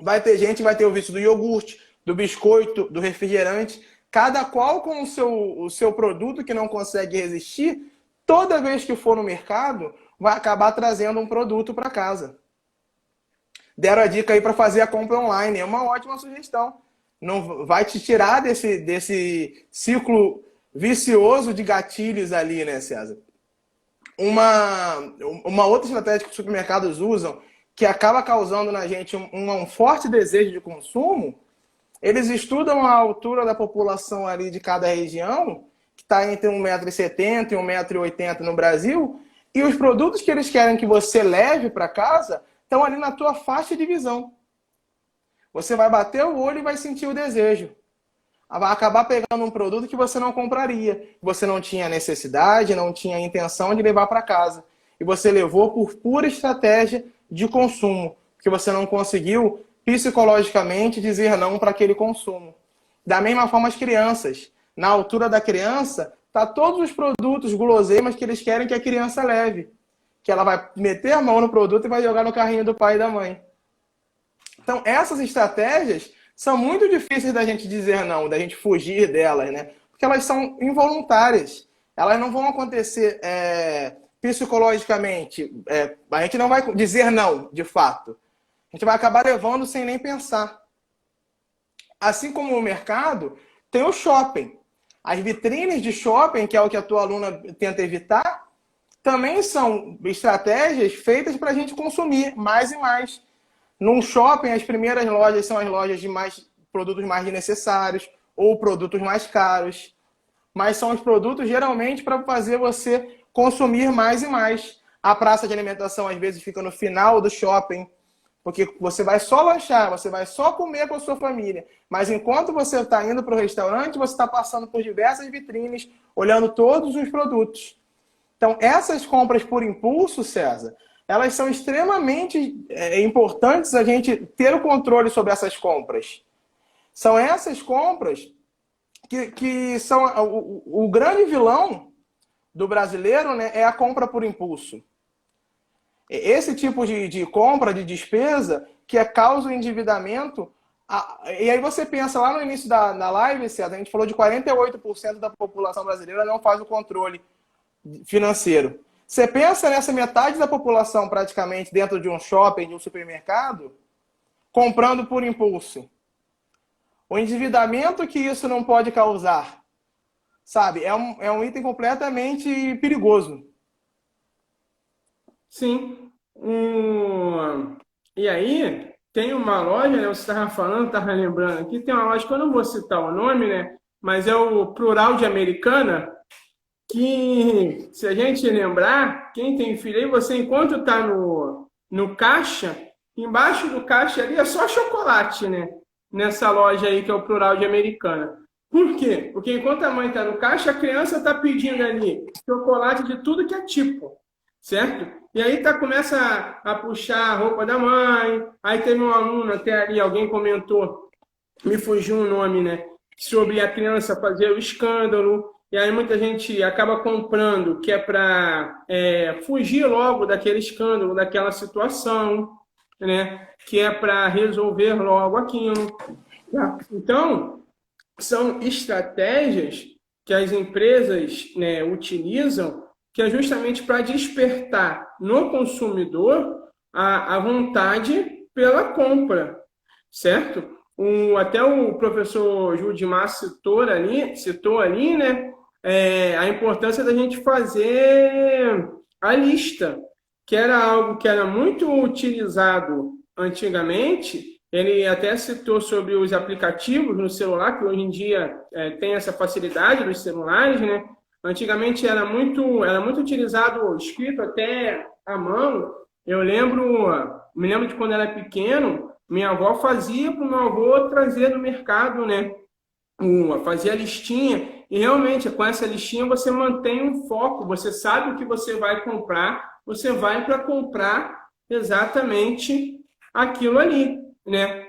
Vai ter gente que vai ter o vício do iogurte, do biscoito, do refrigerante. Cada qual com o seu produto que não consegue resistir, toda vez que for no mercado, vai acabar trazendo um produto para casa. Deram a dica aí para fazer a compra online. É uma ótima sugestão. Não vai te tirar desse ciclo vicioso de gatilhos ali, né, César? Uma outra estratégia que os supermercados usam, que acaba causando na gente um forte desejo de consumo, eles estudam a altura da população ali de cada região, que está entre 1,70 m e 1,80 m no Brasil, e os produtos que eles querem que você leve para casa estão ali na tua faixa de visão. Você vai bater o olho e vai sentir o desejo. Vai acabar pegando um produto que você não compraria. Você não tinha necessidade, não tinha intenção de levar para casa. E você levou por pura estratégia de consumo, porque você não conseguiu psicologicamente dizer não para aquele consumo. Da mesma forma as crianças. Na altura da criança, tá todos os produtos, guloseimas que eles querem que a criança leve. Que ela vai meter a mão no produto e vai jogar no carrinho do pai e da mãe. Então, essas estratégias são muito difíceis da gente dizer não, da gente fugir delas, né? Porque elas são involuntárias. Elas não vão acontecer psicologicamente. A gente não vai dizer não, de fato. A gente vai acabar levando sem nem pensar. Assim como o mercado, tem o shopping. As vitrines de shopping, que é o que a tua aluna tenta evitar, também são estratégias feitas para a gente consumir mais e mais. Num shopping, as primeiras lojas são as lojas de produtos mais desnecessários ou produtos mais caros. Mas são os produtos geralmente para fazer você consumir mais e mais. A praça de alimentação às vezes fica no final do shopping, porque você vai só lanchar, você vai só comer com a sua família. Mas enquanto você está indo para o restaurante, você está passando por diversas vitrines, olhando todos os produtos. Então, essas compras por impulso, César, elas são extremamente importantes a gente ter o controle sobre essas compras. São essas compras que são o grande vilão do brasileiro, né, é a compra por impulso. Esse tipo de compra, de despesa, que causa o endividamento. E aí você pensa, lá no início da live, César, a gente falou de 48% da população brasileira não faz o controle financeiro. Você pensa nessa metade da população praticamente dentro de um shopping, de um supermercado, comprando por impulso. O endividamento que isso não pode causar, sabe? É um item completamente perigoso. Sim. E aí, tem uma loja, né? Você estava falando, estava lembrando aqui, tem uma loja que eu não vou citar o nome, né? Mas é o Plural de Americana, que, se a gente lembrar, quem tem filho aí, você, enquanto está no caixa, embaixo do caixa ali é só chocolate, né? Nessa loja aí que é o Plural de Americana. Por quê? Porque enquanto a mãe está no caixa, a criança está pedindo ali chocolate de tudo que é tipo, certo? E aí começa a puxar a roupa da mãe. Aí teve um aluno até ali, alguém comentou, me fugiu o nome, né? Sobre a criança fazer o escândalo. E aí muita gente acaba comprando, que é para fugir logo daquele escândalo, daquela situação, né? Que é para resolver logo aquilo. Tá? Então, são estratégias que as empresas, né, utilizam, que é justamente para despertar no consumidor a vontade pela compra, certo? Até o professor Judimar citou ali, né, a importância da gente fazer a lista, que era algo que era muito utilizado antigamente. Ele até citou sobre os aplicativos no celular, que hoje em dia tem essa facilidade dos celulares, né? Antigamente era muito utilizado, escrito até à mão. Me lembro de quando era pequeno, minha avó fazia para o meu avô trazer do mercado, né? Fazia a listinha, e realmente com essa listinha você mantém um foco, você sabe o que você vai comprar, você vai para comprar exatamente aquilo ali, né?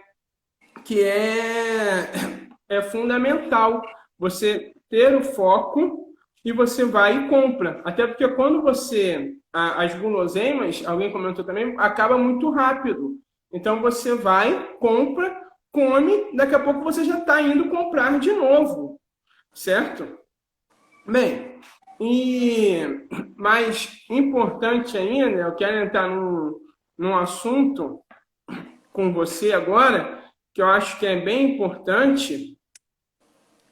Que é fundamental você ter o foco e você vai e compra. Até porque quando as guloseimas, alguém comentou também, acaba muito rápido. Então você vai, compra, come, daqui a pouco você já está indo comprar de novo, certo? Bem, e mais importante ainda, eu quero entrar num assunto com você agora, que eu acho que é bem importante,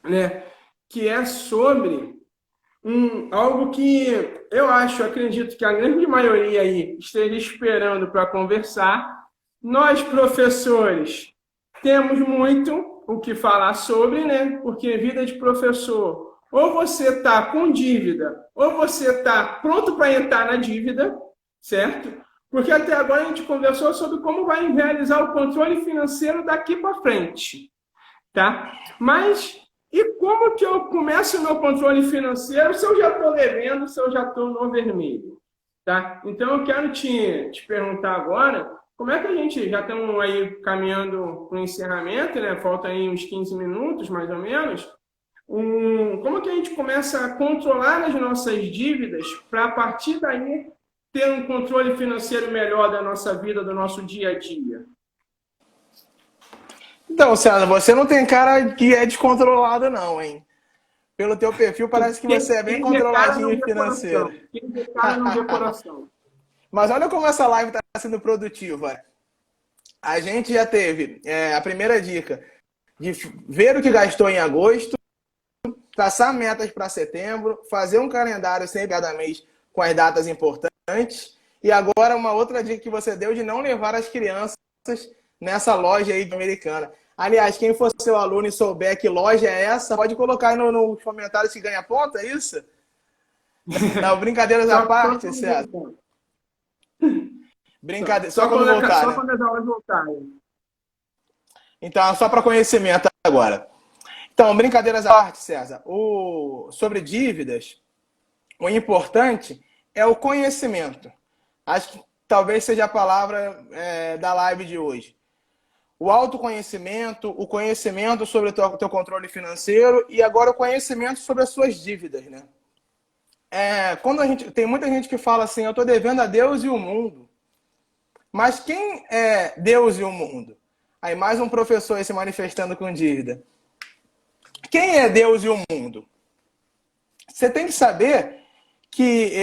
né? que é sobre algo que eu acredito que a grande maioria aí esteja esperando para conversar. Nós, professores, temos muito o que falar sobre, né? Porque vida de professor, ou você está com dívida, ou você está pronto para entrar na dívida, certo? Porque até agora a gente conversou sobre como vai realizar o controle financeiro daqui para frente, tá? Mas e como que eu começo o meu controle financeiro se eu já estou devendo, se eu já estou no vermelho, tá? Então eu quero te perguntar agora, como é que a gente, já estamos aí caminhando para o encerramento, né? Falta aí uns 15 minutos, mais ou menos. Como que a gente começa a controlar as nossas dívidas para, a partir daí, ter um controle financeiro melhor da nossa vida, do nosso dia a dia? Então, César, você não tem cara que é descontrolado, não, hein? Pelo teu perfil, parece que você é bem controladinho financeiro. Quem vê cara não vê coração. Mas olha como essa live está sendo produtiva. A gente já teve a primeira dica de ver o que gastou em agosto, traçar metas para setembro, fazer um calendário sempre cada mês com as datas importantes. E agora uma outra dica que você deu de não levar as crianças nessa loja aí americana. Aliás, quem for seu aluno e souber que loja é essa, pode colocar aí nos comentários que ganha ponto, é isso? Não, brincadeiras à parte, César. Brincadeira, só quando voltar. Só quando as aulas voltarem. Então, só para conhecimento agora. Então, brincadeiras à parte, César. Sobre dívidas, o importante é o conhecimento. Acho que talvez seja a palavra da live de hoje. O autoconhecimento, o conhecimento sobre o teu controle financeiro e agora o conhecimento sobre as suas dívidas, né? Tem muita gente que fala assim, eu estou devendo a Deus e o mundo. Mas quem é Deus e o mundo? Aí mais um professor aí se manifestando com dívida. Quem é Deus e o mundo? Você tem que saber que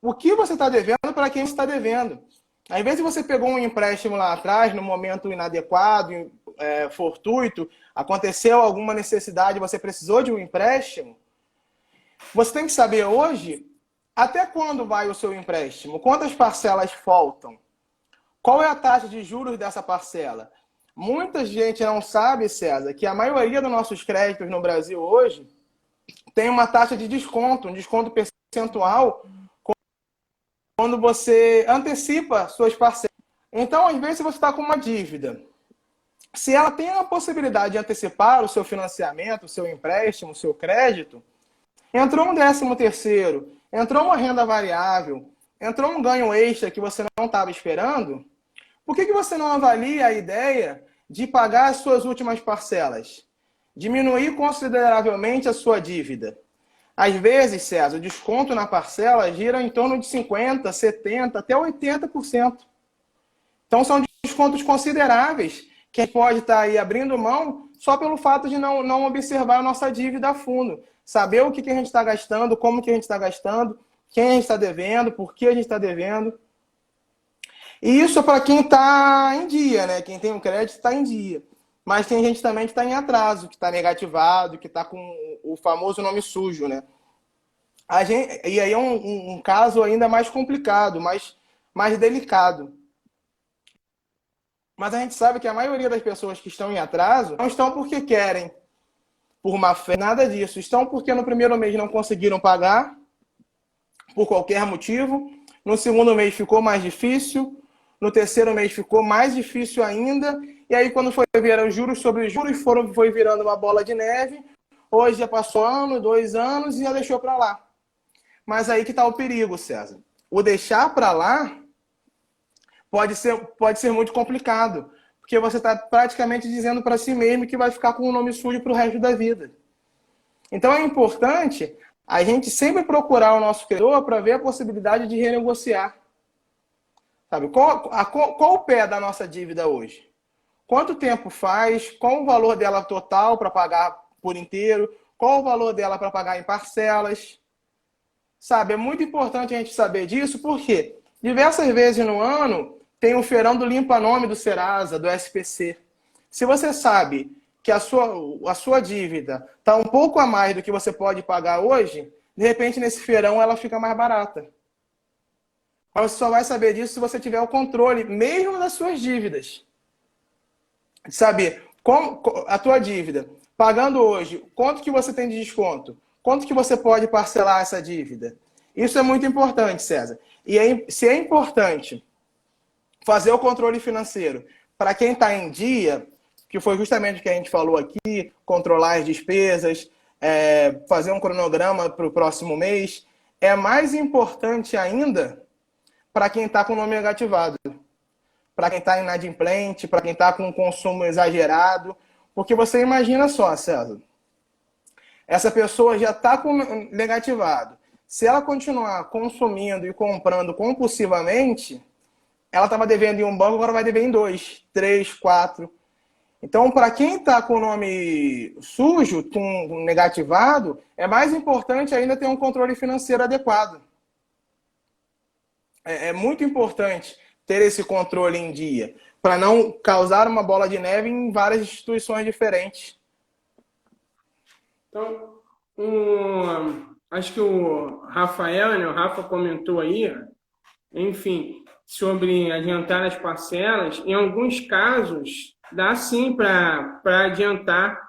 o que você está devendo para quem você está devendo. Às vezes você pegou um empréstimo lá atrás, no momento inadequado, fortuito, aconteceu alguma necessidade, você precisou de um empréstimo. Você tem que saber hoje até quando vai o seu empréstimo, quantas parcelas faltam, qual é a taxa de juros dessa parcela. Muita gente não sabe, César, que a maioria dos nossos créditos no Brasil hoje tem uma taxa de desconto, um desconto percentual, quando você antecipa suas parcelas. Então, às vezes, você está com uma dívida. Se ela tem a possibilidade de antecipar o seu financiamento, o seu empréstimo, o seu crédito, entrou um 13º, entrou uma renda variável, entrou um ganho extra que você não estava esperando, por que você não avalia a ideia de pagar as suas últimas parcelas? Diminuir consideravelmente a sua dívida. Às vezes, César, o desconto na parcela gira em torno de 50%, 70%, até 80%. Então, são descontos consideráveis que a gente pode estar aí abrindo mão só pelo fato de não observar a nossa dívida a fundo. Saber o que a gente está gastando, como que a gente está gastando, quem a gente está devendo, por que a gente está devendo. E isso é para quem está em dia, né? Quem tem um crédito está em dia. Mas tem gente também que está em atraso, que está negativado, que está com o famoso nome sujo, né? E aí é um caso ainda mais complicado, mais delicado. Mas a gente sabe que a maioria das pessoas que estão em atraso não estão porque querem, por má fé, nada disso. Estão porque no primeiro mês não conseguiram pagar, por qualquer motivo. No segundo mês ficou mais difícil. No terceiro mês ficou mais difícil ainda. E aí, quando vieram juros sobre juros, foi virando uma bola de neve. Hoje já passou 1 ano, 2 anos e já deixou para lá. Mas aí que está o perigo, César. O deixar para lá pode ser muito complicado. Porque você está praticamente dizendo para si mesmo que vai ficar com o nome sujo para o resto da vida. Então é importante a gente sempre procurar o nosso credor para ver a possibilidade de renegociar. Sabe? Qual o pé da nossa dívida hoje? Quanto tempo faz? Qual o valor dela total para pagar por inteiro? Qual o valor dela para pagar em parcelas? Sabe, é muito importante a gente saber disso, porque diversas vezes no ano tem o feirão do limpa-nome do Serasa, do SPC. Se você sabe que a sua dívida está um pouco a mais do que você pode pagar hoje, de repente, nesse feirão, ela fica mais barata. Mas você só vai saber disso se você tiver o controle, mesmo das suas dívidas. Saber como a tua dívida, pagando hoje, quanto que você tem de desconto? Quanto que você pode parcelar essa dívida? Isso é muito importante, César. E se é importante fazer o controle financeiro para quem está em dia, que foi justamente o que a gente falou aqui, controlar as despesas, fazer um cronograma para o próximo mês, é mais importante ainda para quem está com o nome negativado, para quem está inadimplente, para quem está com consumo exagerado. Porque você imagina só, César, essa pessoa já está com negativado. Se ela continuar consumindo e comprando compulsivamente, ela estava devendo em um banco, agora vai dever em 2, 3, 4. Então, para quem está com o nome sujo, com negativado, é mais importante ainda ter um controle financeiro adequado. É muito importante ter esse controle em dia, para não causar uma bola de neve em várias instituições diferentes. Então, acho que o Rafael, né, o Rafa comentou aí, enfim, sobre adiantar as parcelas. Em alguns casos, dá sim para adiantar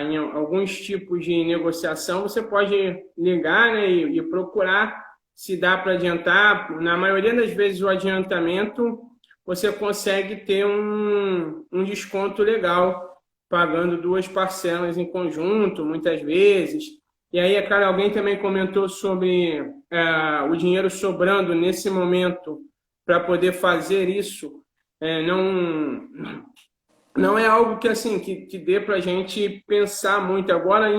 em alguns tipos de negociação. Você pode ligar, né, e procurar se dá para adiantar. Na maioria das vezes, o adiantamento, você consegue ter um desconto legal, pagando 2 parcelas em conjunto, muitas vezes. E aí, cara, alguém também comentou sobre o dinheiro sobrando nesse momento para poder fazer isso. Não é algo que, assim, que dê para a gente pensar muito agora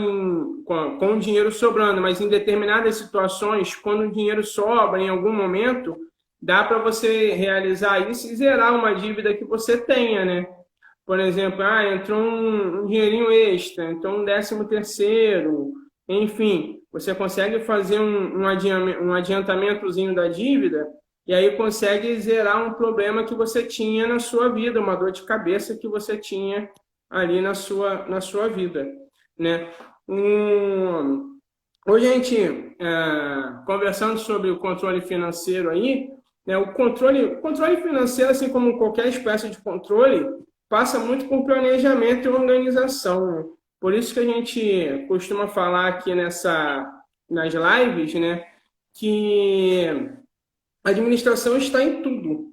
com o dinheiro sobrando, mas em determinadas situações, quando o dinheiro sobra em algum momento, dá para você realizar isso e zerar uma dívida que você tenha, né? Por exemplo, entrou um dinheirinho extra, entrou um 13º, enfim, você consegue fazer um adiantamentozinho da dívida e aí consegue zerar um problema que você tinha na sua vida, uma dor de cabeça que você tinha ali na sua vida, né? Hoje a gente, conversando sobre o controle financeiro aí, né, o controle financeiro, assim como qualquer espécie de controle, passa muito por planejamento e organização, né? Por isso que a gente costuma falar aqui nas lives, né, que a administração está em tudo,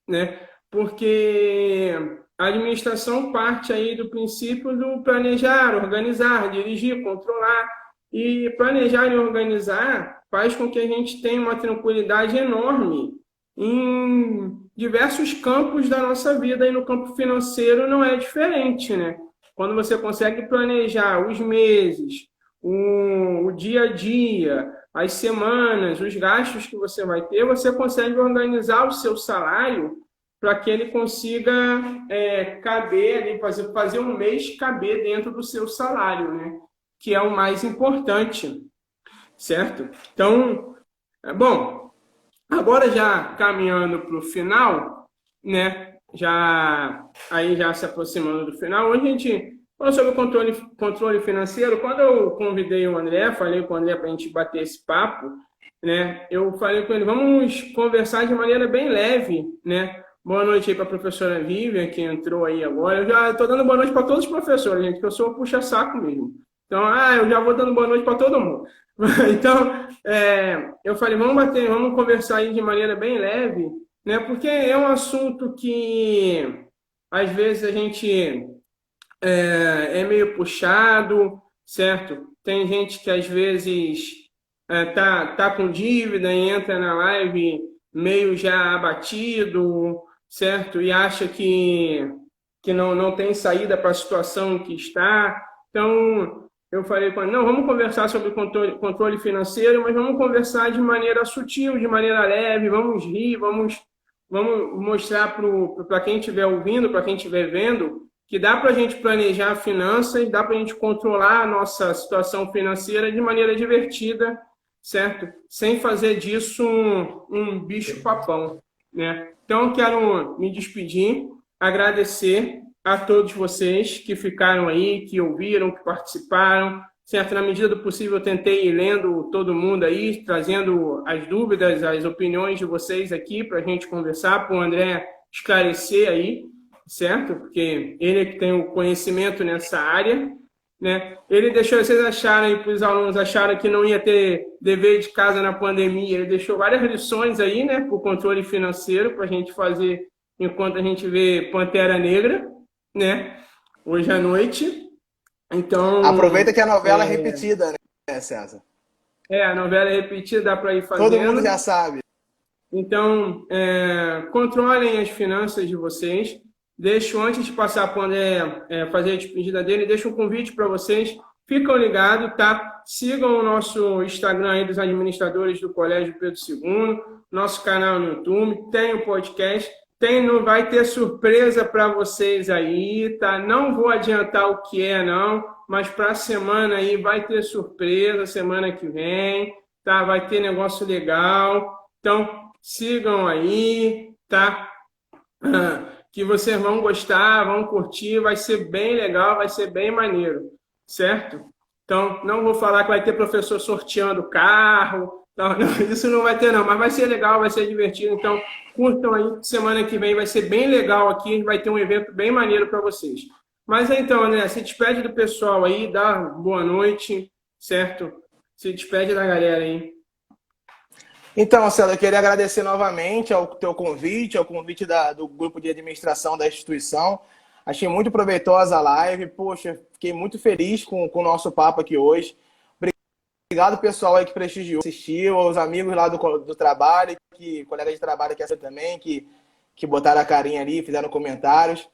né? Porque a administração parte aí do princípio do planejar, organizar, dirigir, controlar. E planejar e organizar faz com que a gente tenha uma tranquilidade enorme em diversos campos da nossa vida, e no campo financeiro não é diferente, né? Quando você consegue planejar os meses, o dia a dia, as semanas, os gastos que você vai ter, você consegue organizar o seu salário para que ele consiga caber ali, fazer um mês caber dentro do seu salário, né? Que é o mais importante, certo? Então, bom, agora já caminhando para o final, né? Já se aproximando do final, hoje a gente falou sobre o controle financeiro. Quando eu convidei o André, falei com o André para a gente bater esse papo, né? Eu falei com ele, vamos conversar de maneira bem leve, né? Boa noite aí para a professora Vivian, que entrou aí agora. Eu já estou dando boa noite para todos os professores, gente, que eu sou um puxa-saco mesmo. Então, eu já vou dando boa noite para todo mundo. Então, eu falei, vamos conversar aí de maneira bem leve, né? Porque é um assunto que, às vezes, a gente é meio puxado, certo? Tem gente que, às vezes, tá com dívida e entra na live meio já abatido, certo? E acha que não tem saída para a situação que está. Então, eu falei com ele, não, vamos conversar sobre controle financeiro, mas vamos conversar de maneira sutil, de maneira leve, vamos rir, vamos mostrar para quem estiver ouvindo, para quem estiver vendo, que dá para a gente planejar finanças, dá para a gente controlar a nossa situação financeira de maneira divertida, certo? Sem fazer disso um bicho-papão, né? Então, eu quero me despedir, agradecer, a todos vocês que ficaram aí, que ouviram, que participaram. Certo? Na medida do possível, eu tentei ir lendo todo mundo aí, trazendo as dúvidas, as opiniões de vocês aqui para a gente conversar, para o André esclarecer aí, certo? Porque ele é que tem o conhecimento nessa área, né? Ele deixou, vocês acharam, para os alunos acharam que não ia ter dever de casa na pandemia, ele deixou várias lições aí, né, para o controle financeiro, para a gente fazer enquanto a gente vê Pantera Negra, né, hoje à noite. Então, Aproveita que a novela é repetida, né, César? a novela é repetida, dá para ir fazendo. Todo mundo já sabe. Então, controlem as finanças de vocês. Deixo, antes de passar para o André fazer a despedida dele, deixo um convite para vocês. Ficam ligados, tá? Sigam o nosso Instagram aí dos administradores do Colégio Pedro II, nosso canal no YouTube, tem o podcast. Não vai ter surpresa para vocês aí, tá? Não vou adiantar o que é, não, mas para a semana aí vai ter surpresa, semana que vem, tá? Vai ter negócio legal. Então, sigam aí, tá? Que vocês vão gostar, vão curtir, vai ser bem legal, vai ser bem maneiro, certo? Então, não vou falar que vai ter professor sorteando carro, não, isso não vai ter não, mas vai ser legal, vai ser divertido, então curtam aí, semana que vem vai ser bem legal aqui, vai ter um evento bem maneiro para vocês. Mas então, André, se despede do pessoal aí, dá boa noite, certo? Se despede da galera aí. Então, César, eu queria agradecer novamente ao teu convite, ao convite do grupo de administração da instituição. Achei muito proveitosa a live. Poxa, fiquei muito feliz com o nosso papo aqui hoje. Obrigado, pessoal aí que prestigiou, assistiu, aos amigos lá do trabalho, colegas de trabalho que assistem também, que botaram a carinha ali, fizeram comentários.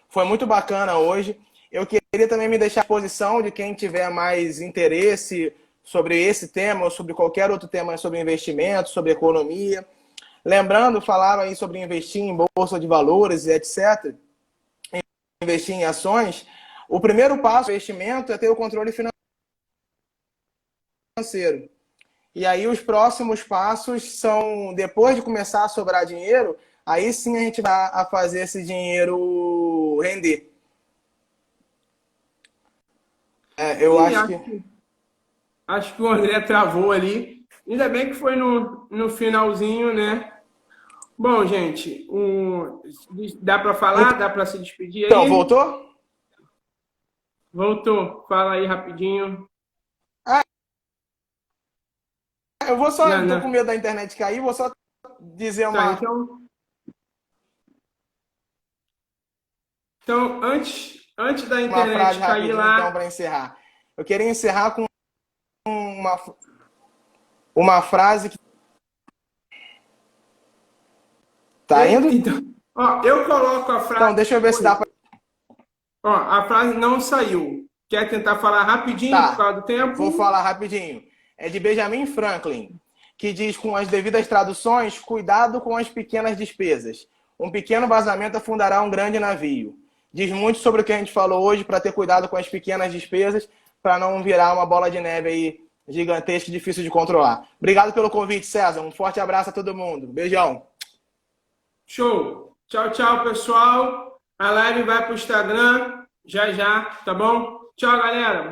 Foi muito bacana hoje. Eu queria também me deixar à disposição de quem tiver mais interesse sobre esse tema ou sobre qualquer outro tema sobre investimento, sobre economia. Lembrando, falaram aí sobre investir em bolsa de valores e etc. Investir em ações. O primeiro passo do investimento é ter o controle financeiro. E aí os próximos passos são, depois de começar a sobrar dinheiro, aí sim a gente vai a fazer esse dinheiro render. Eu Sim, acho acho que o André travou ali. Ainda bem que foi no finalzinho, né? Bom, gente, dá para falar? Dá para se despedir aí? Então, voltou? Voltou. Fala aí rapidinho. Eu vou só, Não, tô não. com medo da internet cair, vou só dizer Tá, uma... então antes da uma internet frase cair rapidinho, lá... então, para encerrar. Eu queria encerrar com uma frase que... Tá indo? Então, ó, eu coloco a frase... Então, deixa eu ver se dá pra... Ó, a frase não saiu. Quer tentar falar rapidinho Tá, por causa do tempo? vou falar rapidinho. É de Benjamin Franklin, que diz, com as devidas traduções, cuidado com as pequenas despesas. Um pequeno vazamento afundará um grande navio. Diz muito sobre o que a gente falou hoje, para ter cuidado com as pequenas despesas, para não virar uma bola de neve aí gigantesca e difícil de controlar. Obrigado pelo convite, César. Um forte abraço a todo mundo. Beijão. Show. Tchau, tchau, pessoal. A live vai pro Instagram já, tá bom? Tchau, galera.